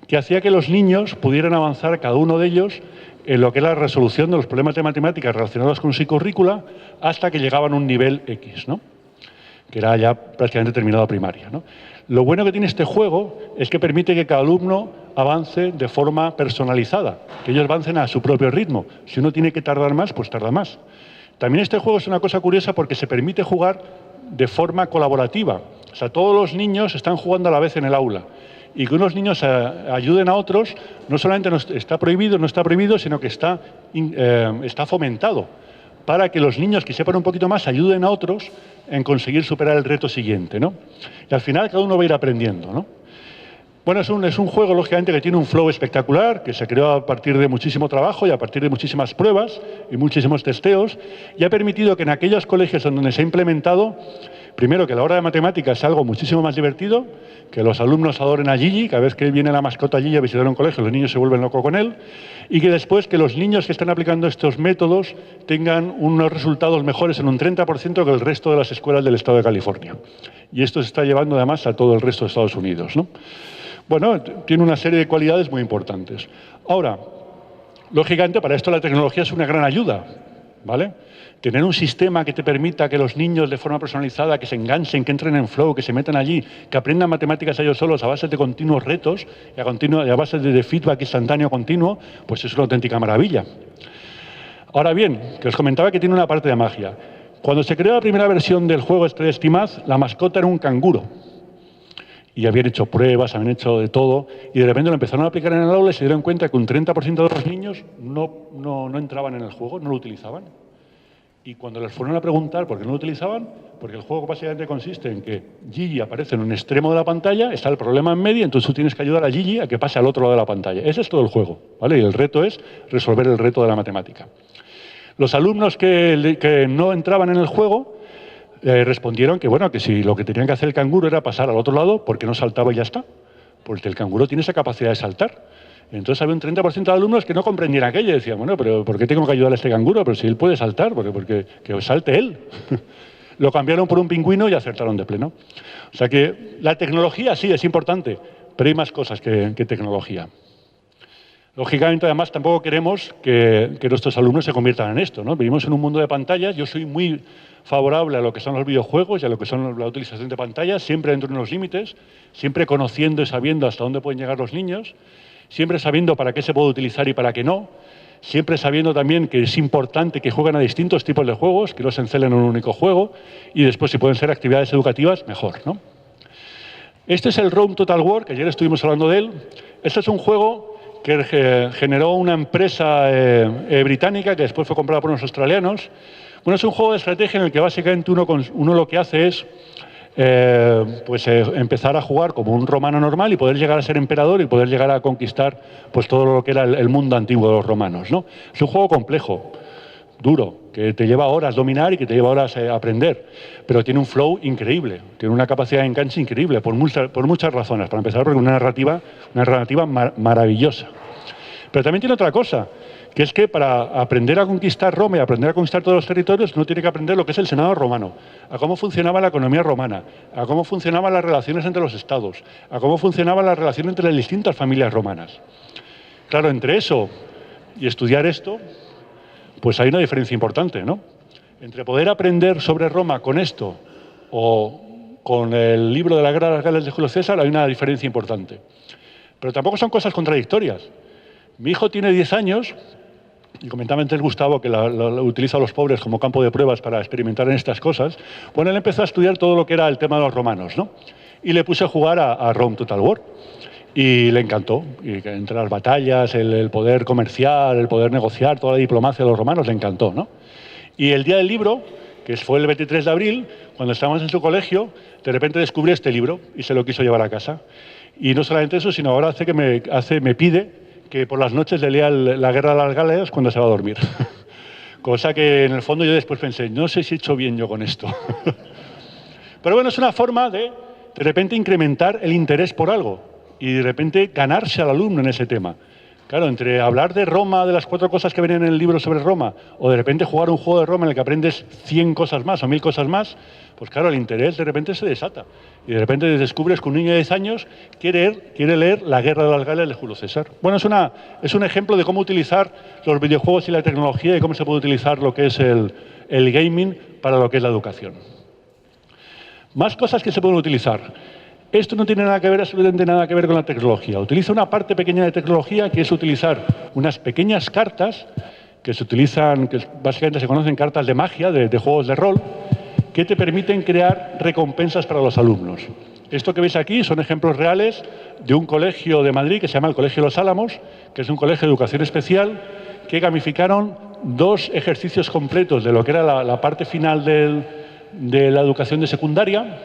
que hacía que los niños pudieran avanzar, cada uno de ellos, en lo que era la resolución de los problemas de matemáticas relacionados con su currícula hasta que llegaban a un nivel X, ¿no? Que era ya prácticamente terminado primaria, ¿no? Lo bueno que tiene este juego es que permite que cada alumno avance de forma personalizada, que ellos avancen a su propio ritmo. Si uno tiene que tardar más, pues tarda más. También este juego es una cosa curiosa porque se permite jugar de forma colaborativa. O sea, todos los niños están jugando a la vez en el aula. Y que unos niños ayuden a otros, no solamente no está prohibido, sino que está fomentado para que los niños que sepan un poquito más ayuden a otros en conseguir superar el reto siguiente, ¿no? Y al final cada uno va a ir aprendiendo, ¿no? Bueno, es un juego, lógicamente, que tiene un flow espectacular, que se creó a partir de muchísimo trabajo y a partir de muchísimas pruebas y muchísimos testeos, y ha permitido que en aquellos colegios en donde se ha implementado, primero, que la hora de matemáticas sea algo muchísimo más divertido, que los alumnos adoren a Gigi, cada vez que viene la mascota Gigi a visitar un colegio, los niños se vuelven locos con él, y que después que los niños que están aplicando estos métodos tengan unos resultados mejores en un 30% que el resto de las escuelas del estado de California. Y esto se está llevando además a todo el resto de Estados Unidos, ¿no? Bueno, tiene una serie de cualidades muy importantes. Ahora, lógicamente, para esto la tecnología es una gran ayuda, ¿vale? Tener un sistema que te permita que los niños de forma personalizada, que se enganchen, que entren en flow, que se metan allí, que aprendan matemáticas ellos solos a base de continuos retos y a base de feedback instantáneo continuo, pues es una auténtica maravilla. Ahora bien, que os comentaba que tiene una parte de magia. Cuando se creó la primera versión del juego STMath, la mascota era un canguro. y habían hecho pruebas, habían hecho de todo, y de repente lo empezaron a aplicar en el aula y se dieron cuenta que un 30% de los niños no entraban en el juego, no lo utilizaban. Y cuando les fueron a preguntar por qué no lo utilizaban, porque el juego básicamente consiste en que Gigi aparece en un extremo de la pantalla, está el problema en medio, entonces tú tienes que ayudar a Gigi a que pase al otro lado de la pantalla. Ese es todo el juego, ¿vale? Y el reto es resolver el reto de la matemática. Los alumnos que no entraban en el juego respondieron que, bueno, que si lo que tenían que hacer el canguro era pasar al otro lado, porque no saltaba y ya está. Porque el canguro tiene esa capacidad de saltar. Entonces había un 30% de alumnos que no comprendían aquello y decían, bueno, pero ¿por qué tengo que ayudar a este canguro? Pero si él puede saltar, porque que salte él. Lo cambiaron por un pingüino y acertaron de pleno. O sea que la tecnología sí es importante, pero hay más cosas que tecnología. Lógicamente, además, tampoco queremos que nuestros alumnos se conviertan en esto, ¿no? Vivimos en un mundo de pantallas. Yo soy muy favorable a lo que son los videojuegos y a lo que son la utilización de pantallas, siempre dentro de unos límites, siempre conociendo y sabiendo hasta dónde pueden llegar los niños, siempre sabiendo para qué se puede utilizar y para qué no, siempre sabiendo también que es importante que jueguen a distintos tipos de juegos, que no se encelen en un único juego, y después, si pueden ser actividades educativas, mejor, ¿no? Este es el Rome Total War, que ayer estuvimos hablando de él. Este es un juego que generó una empresa británica que después fue comprada por unos australianos. Bueno, es un juego de estrategia en el que básicamente uno lo que hace es empezar a jugar como un romano normal y poder llegar a ser emperador y poder llegar a conquistar pues, todo lo que era el mundo antiguo de los romanos, ¿no? Es un juego complejo, duro, que te lleva horas dominar y que te lleva horas aprender, pero tiene un flow increíble, tiene una capacidad de enganche increíble por muchas razones. Para empezar, porque una narrativa maravillosa. Pero también tiene otra cosa, que es que para aprender a conquistar Roma y aprender a conquistar todos los territorios, uno tiene que aprender lo que es el Senado romano, a cómo funcionaba la economía romana, a cómo funcionaban las relaciones entre los estados, a cómo funcionaba la relación entre las distintas familias romanas. Claro, entre eso y estudiar esto, pues hay una diferencia importante, ¿no? Entre poder aprender sobre Roma con esto o con el libro de la Guerra de las Galias de Julio César, hay una diferencia importante. Pero tampoco son cosas contradictorias. Mi hijo tiene 10 años, y comentaba antes Gustavo que lo utiliza a los pobres como campo de pruebas para experimentar en estas cosas. Bueno, él empezó a estudiar todo lo que era el tema de los romanos, ¿no? Y le puse a jugar a Rome Total War. Y le encantó. Y entre las batallas, el poder comercial, el poder negociar, toda la diplomacia de los romanos, le encantó, ¿no? Y el día del libro, que fue el 23 de abril, cuando estábamos en su colegio, de repente descubrió este libro y se lo quiso llevar a casa. Y no solamente eso, sino ahora me pide que por las noches le lea la Guerra de las Galias cuando se va a dormir. Cosa que en el fondo yo después pensé, no sé si he hecho bien yo con esto. Pero bueno, es una forma de repente incrementar el interés por algo y de repente ganarse al alumno en ese tema. Claro, entre hablar de Roma, de las 4 cosas que venían en el libro sobre Roma, o de repente jugar un juego de Roma en el que aprendes 100 cosas más o 1000 cosas más, pues claro, el interés de repente se desata. Y de repente descubres que un niño de 10 años quiere leer La Guerra de las Galias de Julio César. Bueno, es un ejemplo de cómo utilizar los videojuegos y la tecnología y cómo se puede utilizar lo que es el gaming para lo que es la educación. Más cosas que se pueden utilizar. Esto no tiene nada que ver, absolutamente nada que ver con la tecnología. Utiliza una parte pequeña de tecnología, que es utilizar unas pequeñas cartas que se utilizan, que básicamente se conocen cartas de magia, de juegos de rol, que te permiten crear recompensas para los alumnos. Esto que veis aquí son ejemplos reales de un colegio de Madrid que se llama el Colegio Los Álamos, que es un colegio de educación especial, que gamificaron 2 ejercicios completos de lo que era la parte final de la educación de secundaria,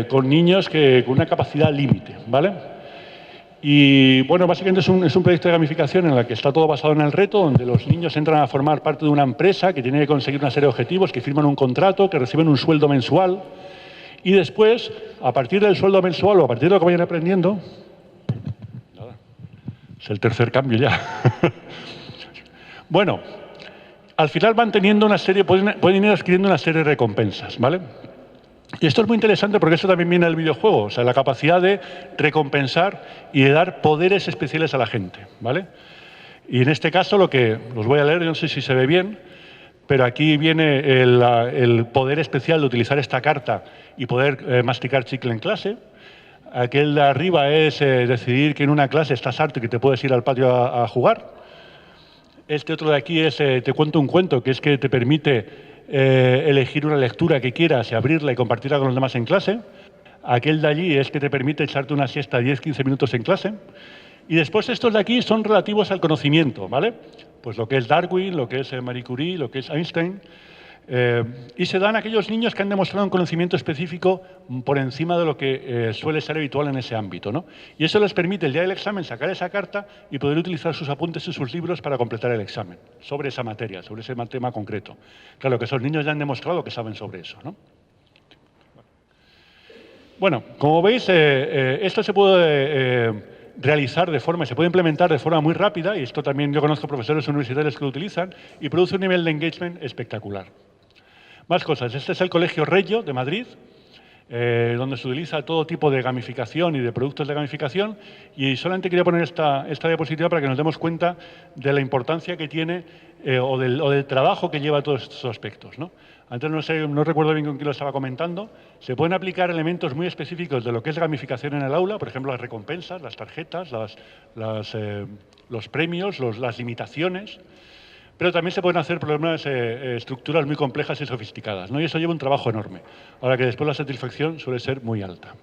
con niños con una capacidad límite, ¿vale? Y bueno, básicamente es un proyecto de gamificación en el que está todo basado en el reto, donde los niños entran a formar parte de una empresa que tiene que conseguir una serie de objetivos, que firman un contrato, que reciben un sueldo mensual, y después, a partir del sueldo mensual o a partir de lo que vayan aprendiendo, nada, es el tercer cambio ya. Bueno, al final van teniendo una serie, pueden ir adquiriendo una serie de recompensas, ¿vale? Y esto es muy interesante porque esto también viene del videojuego, o sea, la capacidad de recompensar y de dar poderes especiales a la gente, ¿vale? Y en este caso lo que os voy a leer, yo no sé si se ve bien, pero aquí viene el poder especial de utilizar esta carta y poder masticar chicle en clase. Aquel de arriba es decidir que en una clase estás harto y que te puedes ir al patio a jugar. Este otro de aquí es te cuento un cuento, que es que te permite elegir una lectura que quieras y abrirla y compartirla con los demás en clase. aquel de allí es que te permite echarte una siesta 10-15 minutos en clase. Y después estos de aquí son relativos al conocimiento, ¿vale? Pues lo que es Darwin, lo que es Marie Curie, lo que es Einstein. Y se dan a aquellos niños que han demostrado un conocimiento específico por encima de lo que suele ser habitual en ese ámbito, ¿no? Y eso les permite el día del examen sacar esa carta y poder utilizar sus apuntes y sus libros para completar el examen sobre esa materia, sobre ese tema concreto. Claro que esos niños ya han demostrado que saben sobre eso, ¿no? Bueno, como veis, esto se puede realizar se puede implementar de forma muy rápida, y esto también yo conozco profesores universitarios que lo utilizan, y produce un nivel de engagement espectacular. Más cosas. Este es el Colegio Reggio de Madrid, donde se utiliza todo tipo de gamificación y de productos de gamificación, y solamente quería poner esta diapositiva para que nos demos cuenta de la importancia que tiene o del trabajo que lleva todos estos aspectos, ¿no? Antes no recuerdo bien con quién lo estaba comentando. Se pueden aplicar elementos muy específicos de lo que es gamificación en el aula, por ejemplo, las recompensas, las tarjetas, los premios, las limitaciones, pero también se pueden hacer problemas, estructuras muy complejas y sofisticadas, ¿no? Y eso lleva un trabajo enorme, ahora que después la satisfacción suele ser muy alta.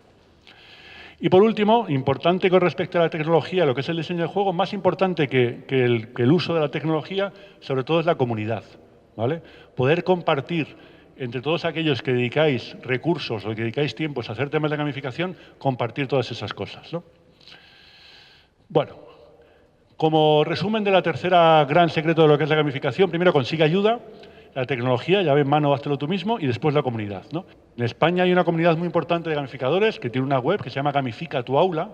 Y por último, importante con respecto a la tecnología, lo que es el diseño del juego, más importante que el uso de la tecnología, sobre todo es la comunidad, ¿vale? Poder compartir entre todos aquellos que dedicáis recursos o que dedicáis tiempos a hacer temas de gamificación, compartir todas esas cosas, ¿no? Bueno, como resumen de la tercera gran secreto de lo que es la gamificación, primero consigue ayuda, la tecnología, llave en mano, háztelo tú mismo, y después la comunidad, ¿no? En España hay una comunidad muy importante de gamificadores que tiene una web que se llama Gamifica tu Aula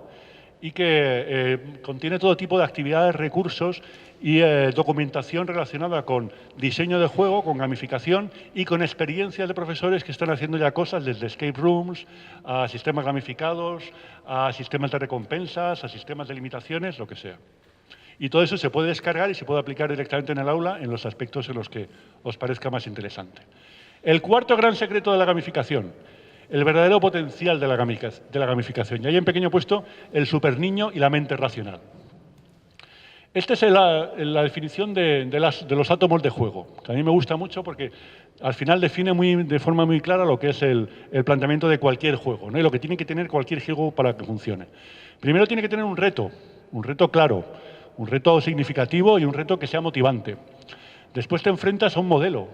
y que contiene todo tipo de actividades, recursos y documentación relacionada con diseño de juego, con gamificación y con experiencias de profesores que están haciendo ya cosas desde escape rooms a sistemas gamificados, a sistemas de recompensas, a sistemas de limitaciones, lo que sea. Y todo eso se puede descargar y se puede aplicar directamente en el aula en los aspectos en los que os parezca más interesante. El cuarto gran secreto de la gamificación, el verdadero potencial de la gamificación. Y ahí en pequeño puesto el superniño y la mente racional. Esta es la definición de los átomos de juego, que a mí me gusta mucho porque al final define de forma muy clara lo que es el planteamiento de cualquier juego, ¿no? Y lo que tiene que tener cualquier juego para que funcione. Primero tiene que tener un reto claro, un reto significativo y un reto que sea motivante. Después te enfrentas a un modelo,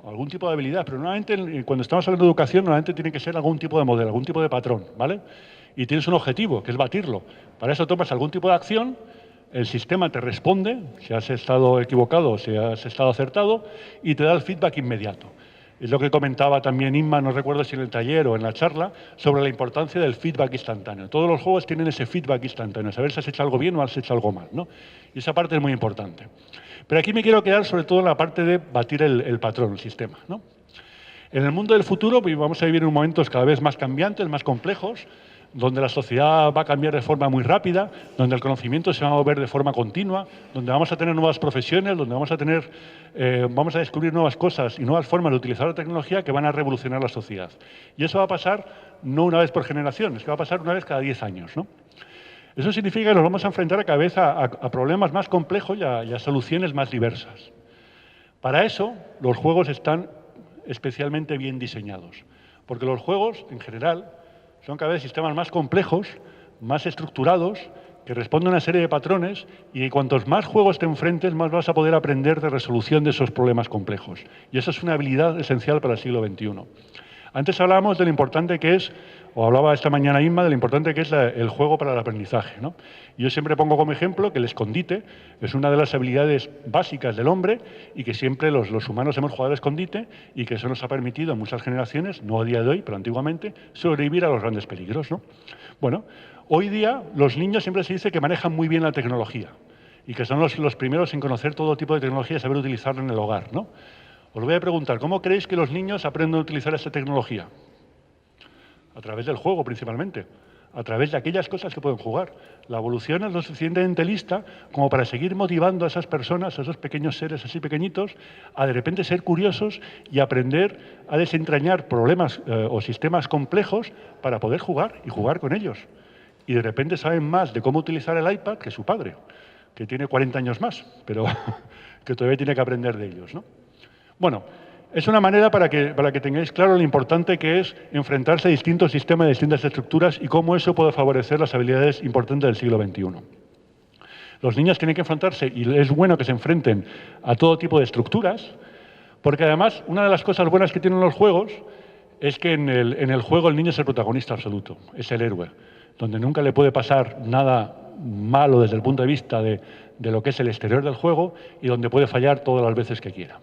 a algún tipo de habilidad, pero normalmente cuando estamos hablando de educación, normalmente tiene que ser algún tipo de modelo, algún tipo de patrón, ¿vale? Y tienes un objetivo, que es batirlo. Para eso tomas algún tipo de acción, el sistema te responde, si has estado equivocado o si has estado acertado, y te da el feedback inmediato. Es lo que comentaba también Inma, no recuerdo si en el taller o en la charla, sobre la importancia del feedback instantáneo. Todos los juegos tienen ese feedback instantáneo, saber si has hecho algo bien o has hecho algo mal, ¿no? Y esa parte es muy importante. Pero aquí me quiero quedar sobre todo en la parte de batir el patrón, el sistema, ¿no? En el mundo del futuro vamos a vivir en momentos cada vez más cambiantes, más complejos, donde la sociedad va a cambiar de forma muy rápida, donde el conocimiento se va a mover de forma continua, donde vamos a tener nuevas profesiones, donde vamos a descubrir nuevas cosas y nuevas formas de utilizar la tecnología que van a revolucionar la sociedad. Y eso va a pasar no una vez por generación, es que va a pasar una vez cada 10 años, ¿no? Eso significa que nos vamos a enfrentar cada vez a problemas más complejos y a soluciones más diversas. Para eso, los juegos están especialmente bien diseñados, porque los juegos, en general, son cada vez sistemas más complejos, más estructurados, que responden a una serie de patrones y cuantos más juegos te enfrentes, más vas a poder aprender de resolución de esos problemas complejos. Y eso es una habilidad esencial para el siglo XXI. Antes hablábamos de lo importante que es, o hablaba esta mañana Inma, de lo importante que es el juego para el aprendizaje, ¿no? Yo siempre pongo como ejemplo que el escondite es una de las habilidades básicas del hombre y que siempre los humanos hemos jugado al escondite y que eso nos ha permitido en muchas generaciones, no a día de hoy, pero antiguamente, sobrevivir a los grandes peligros, ¿no? Bueno, hoy día los niños siempre se dice que manejan muy bien la tecnología y que son los primeros en conocer todo tipo de tecnología y saber utilizarla en el hogar, ¿no? Os voy a preguntar, ¿cómo creéis que los niños aprenden a utilizar esta tecnología? A través del juego, principalmente. A través de aquellas cosas que pueden jugar. La evolución es lo suficientemente lista como para seguir motivando a esas personas, a esos pequeños seres así pequeñitos, a de repente ser curiosos y aprender a desentrañar problemas o sistemas complejos para poder jugar y jugar con ellos. Y de repente saben más de cómo utilizar el iPad que su padre, que tiene 40 años más, pero que todavía tiene que aprender de ellos, ¿no? Bueno, Es una manera para que tengáis claro lo importante que es enfrentarse a distintos sistemas, a distintas estructuras y cómo eso puede favorecer las habilidades importantes del siglo XXI. Los niños tienen que enfrentarse, y es bueno que se enfrenten a todo tipo de estructuras, porque además una de las cosas buenas que tienen los juegos es que en el juego el niño es el protagonista absoluto, es el héroe, donde nunca le puede pasar nada malo desde el punto de vista de lo que es el exterior del juego y donde puede fallar todas las veces que quiera.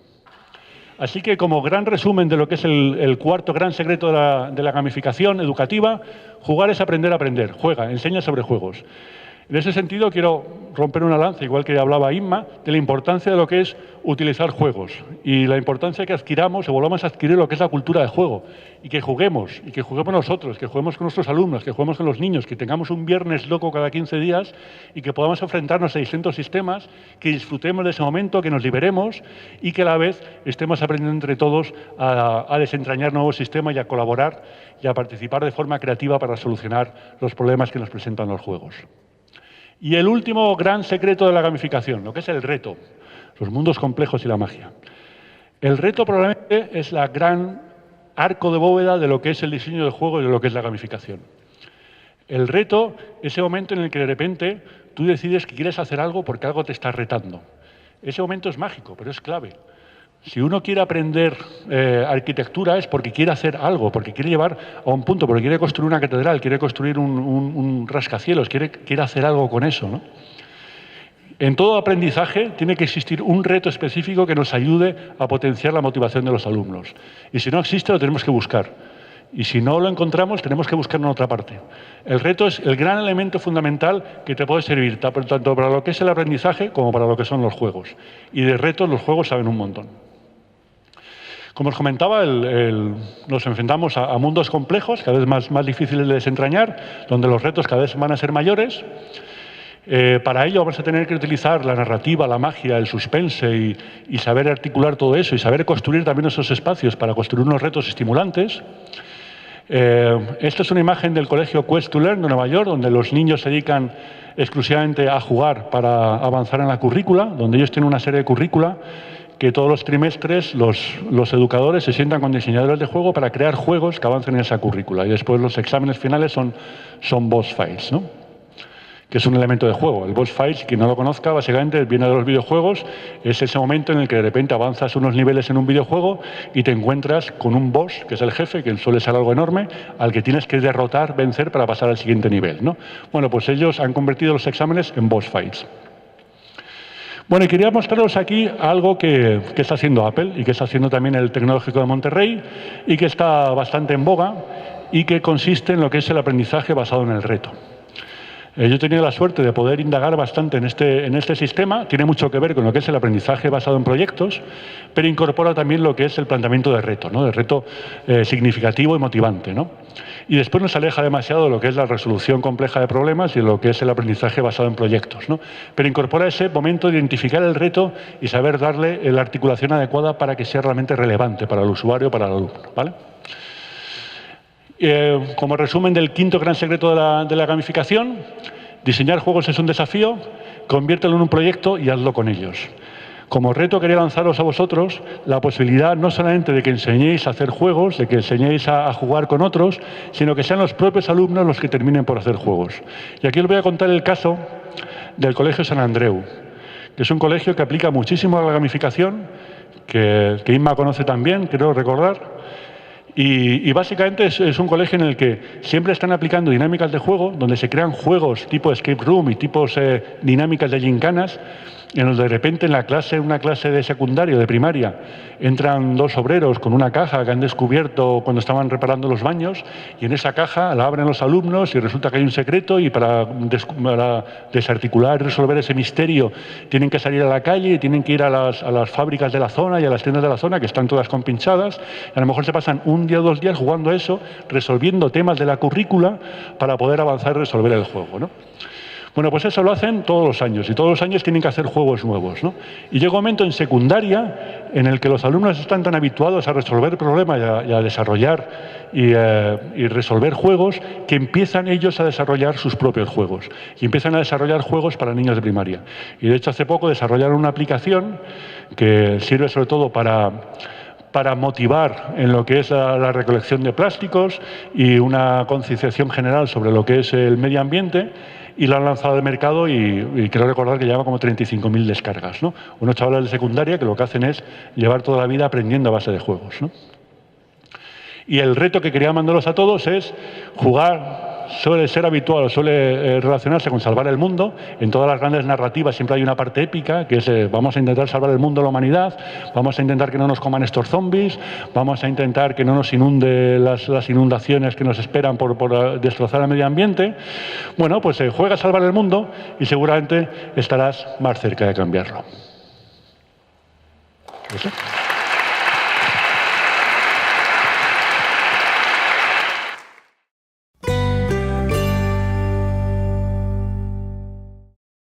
Así que, como gran resumen de lo que es el cuarto gran secreto de la gamificación educativa, jugar es aprender a aprender. Juega, enseña sobre juegos. En ese sentido, quiero romper una lanza, igual que hablaba Inma, de la importancia de lo que es utilizar juegos y la importancia que adquiramos o volvamos a adquirir lo que es la cultura de juego y que juguemos nosotros, que juguemos con nuestros alumnos, que juguemos con los niños, que tengamos un viernes loco cada 15 días y que podamos enfrentarnos a distintos sistemas, que disfrutemos de ese momento, que nos liberemos y que a la vez estemos aprendiendo entre todos a desentrañar nuevos sistemas y a colaborar y a participar de forma creativa para solucionar los problemas que nos presentan los juegos. Y el último gran secreto de la gamificación, lo que es el reto, los mundos complejos y la magia. El reto probablemente es la gran arco de bóveda de lo que es el diseño del juego y de lo que es la gamificación. El reto es ese momento en el que de repente tú decides que quieres hacer algo porque algo te está retando. Ese momento es mágico, pero es clave. Si uno quiere aprender arquitectura es porque quiere hacer algo, porque quiere llevar a un punto, porque quiere construir una catedral, quiere construir un rascacielos, quiere hacer algo con eso, ¿no? En todo aprendizaje tiene que existir un reto específico que nos ayude a potenciar la motivación de los alumnos. Y si no existe, lo tenemos que buscar. Y si no lo encontramos, tenemos que buscarlo en otra parte. El reto es el gran elemento fundamental que te puede servir tanto para lo que es el aprendizaje como para lo que son los juegos. Y de retos los juegos saben un montón. Como os comentaba, nos enfrentamos a mundos complejos, cada vez más difíciles de desentrañar, donde los retos cada vez van a ser mayores. Para ello vamos a tener que utilizar la narrativa, la magia, el suspense y saber articular todo eso y saber construir también esos espacios para construir unos retos estimulantes. Esta es una imagen del colegio Quest to Learn de Nueva York, donde los niños se dedican exclusivamente a jugar para avanzar en la currícula, donde ellos tienen una serie de currícula que todos los trimestres los educadores se sientan con diseñadores de juego para crear juegos que avancen en esa currícula. Y después los exámenes finales son boss fights, ¿no? Que es un elemento de juego. El boss fight, quien no lo conozca, básicamente viene de los videojuegos, es ese momento en el que de repente avanzas unos niveles en un videojuego y te encuentras con un boss, que es el jefe, que suele ser algo enorme, al que tienes que derrotar, vencer para pasar al siguiente nivel, ¿no? Bueno, pues ellos han convertido los exámenes en boss fights. Bueno, y quería mostraros aquí algo que está haciendo Apple y que está haciendo también el Tecnológico de Monterrey y que está bastante en boga y que consiste en lo que es el aprendizaje basado en el reto. Yo he tenido la suerte de poder indagar bastante en este sistema. Tiene mucho que ver con lo que es el aprendizaje basado en proyectos, pero incorpora también lo que es el planteamiento de reto, ¿no? De reto significativo y motivante, ¿no? Y después nos aleja demasiado de lo que es la resolución compleja de problemas y de lo que es el aprendizaje basado en proyectos, ¿no? Pero incorpora ese momento de identificar el reto y saber darle la articulación adecuada para que sea realmente relevante para el usuario, para el alumno, ¿vale? Como resumen del quinto gran secreto de la gamificación, diseñar juegos es un desafío, conviértelo en un proyecto y hazlo con ellos. Como reto quería lanzaros a vosotros la posibilidad no solamente de que enseñéis a hacer juegos, de que enseñéis a jugar con otros, sino que sean los propios alumnos los que terminen por hacer juegos. Y aquí os voy a contar el caso del Colegio San Andreu, que es un colegio que aplica muchísimo a la gamificación, que Inma conoce también, creo recordar. Y básicamente es un colegio en el que siempre están aplicando dinámicas de juego, donde se crean juegos tipo escape room y tipos dinámicas de gincanas, en los de repente en una clase de secundario, de primaria, entran dos obreros con una caja que han descubierto cuando estaban reparando los baños y en esa caja la abren los alumnos y resulta que hay un secreto y para desarticular y resolver ese misterio tienen que salir a la calle y tienen que ir a las fábricas de la zona y a las tiendas de la zona que están todas compinchadas. A lo mejor se pasan un día o 2 días jugando a eso, resolviendo temas de la currícula para poder avanzar y resolver el juego, ¿no? Bueno, pues eso lo hacen todos los años y todos los años tienen que hacer juegos nuevos, ¿no? Y llega un momento en secundaria en el que los alumnos están tan habituados a resolver problemas y a desarrollar y resolver juegos que empiezan ellos a desarrollar sus propios juegos y empiezan a desarrollar juegos para niños de primaria. Y de hecho hace poco desarrollaron una aplicación que sirve sobre todo para para motivar en lo que es la recolección de plásticos y una concienciación general sobre lo que es el medio ambiente, y lo han lanzado al mercado y creo recordar que lleva como 35.000 descargas, ¿no? Unos chavales de secundaria que lo que hacen es llevar toda la vida aprendiendo a base de juegos, ¿no? Y el reto que quería mandaros a todos es jugar. Suele ser habitual, suele relacionarse con salvar el mundo. En todas las grandes narrativas siempre hay una parte épica, que es vamos a intentar salvar el mundo, la humanidad, vamos a intentar que no nos coman estos zombies, vamos a intentar que no nos inunde las inundaciones que nos esperan por destrozar el medio ambiente. Bueno, pues juega a salvar el mundo y seguramente estarás más cerca de cambiarlo. ¿Eso?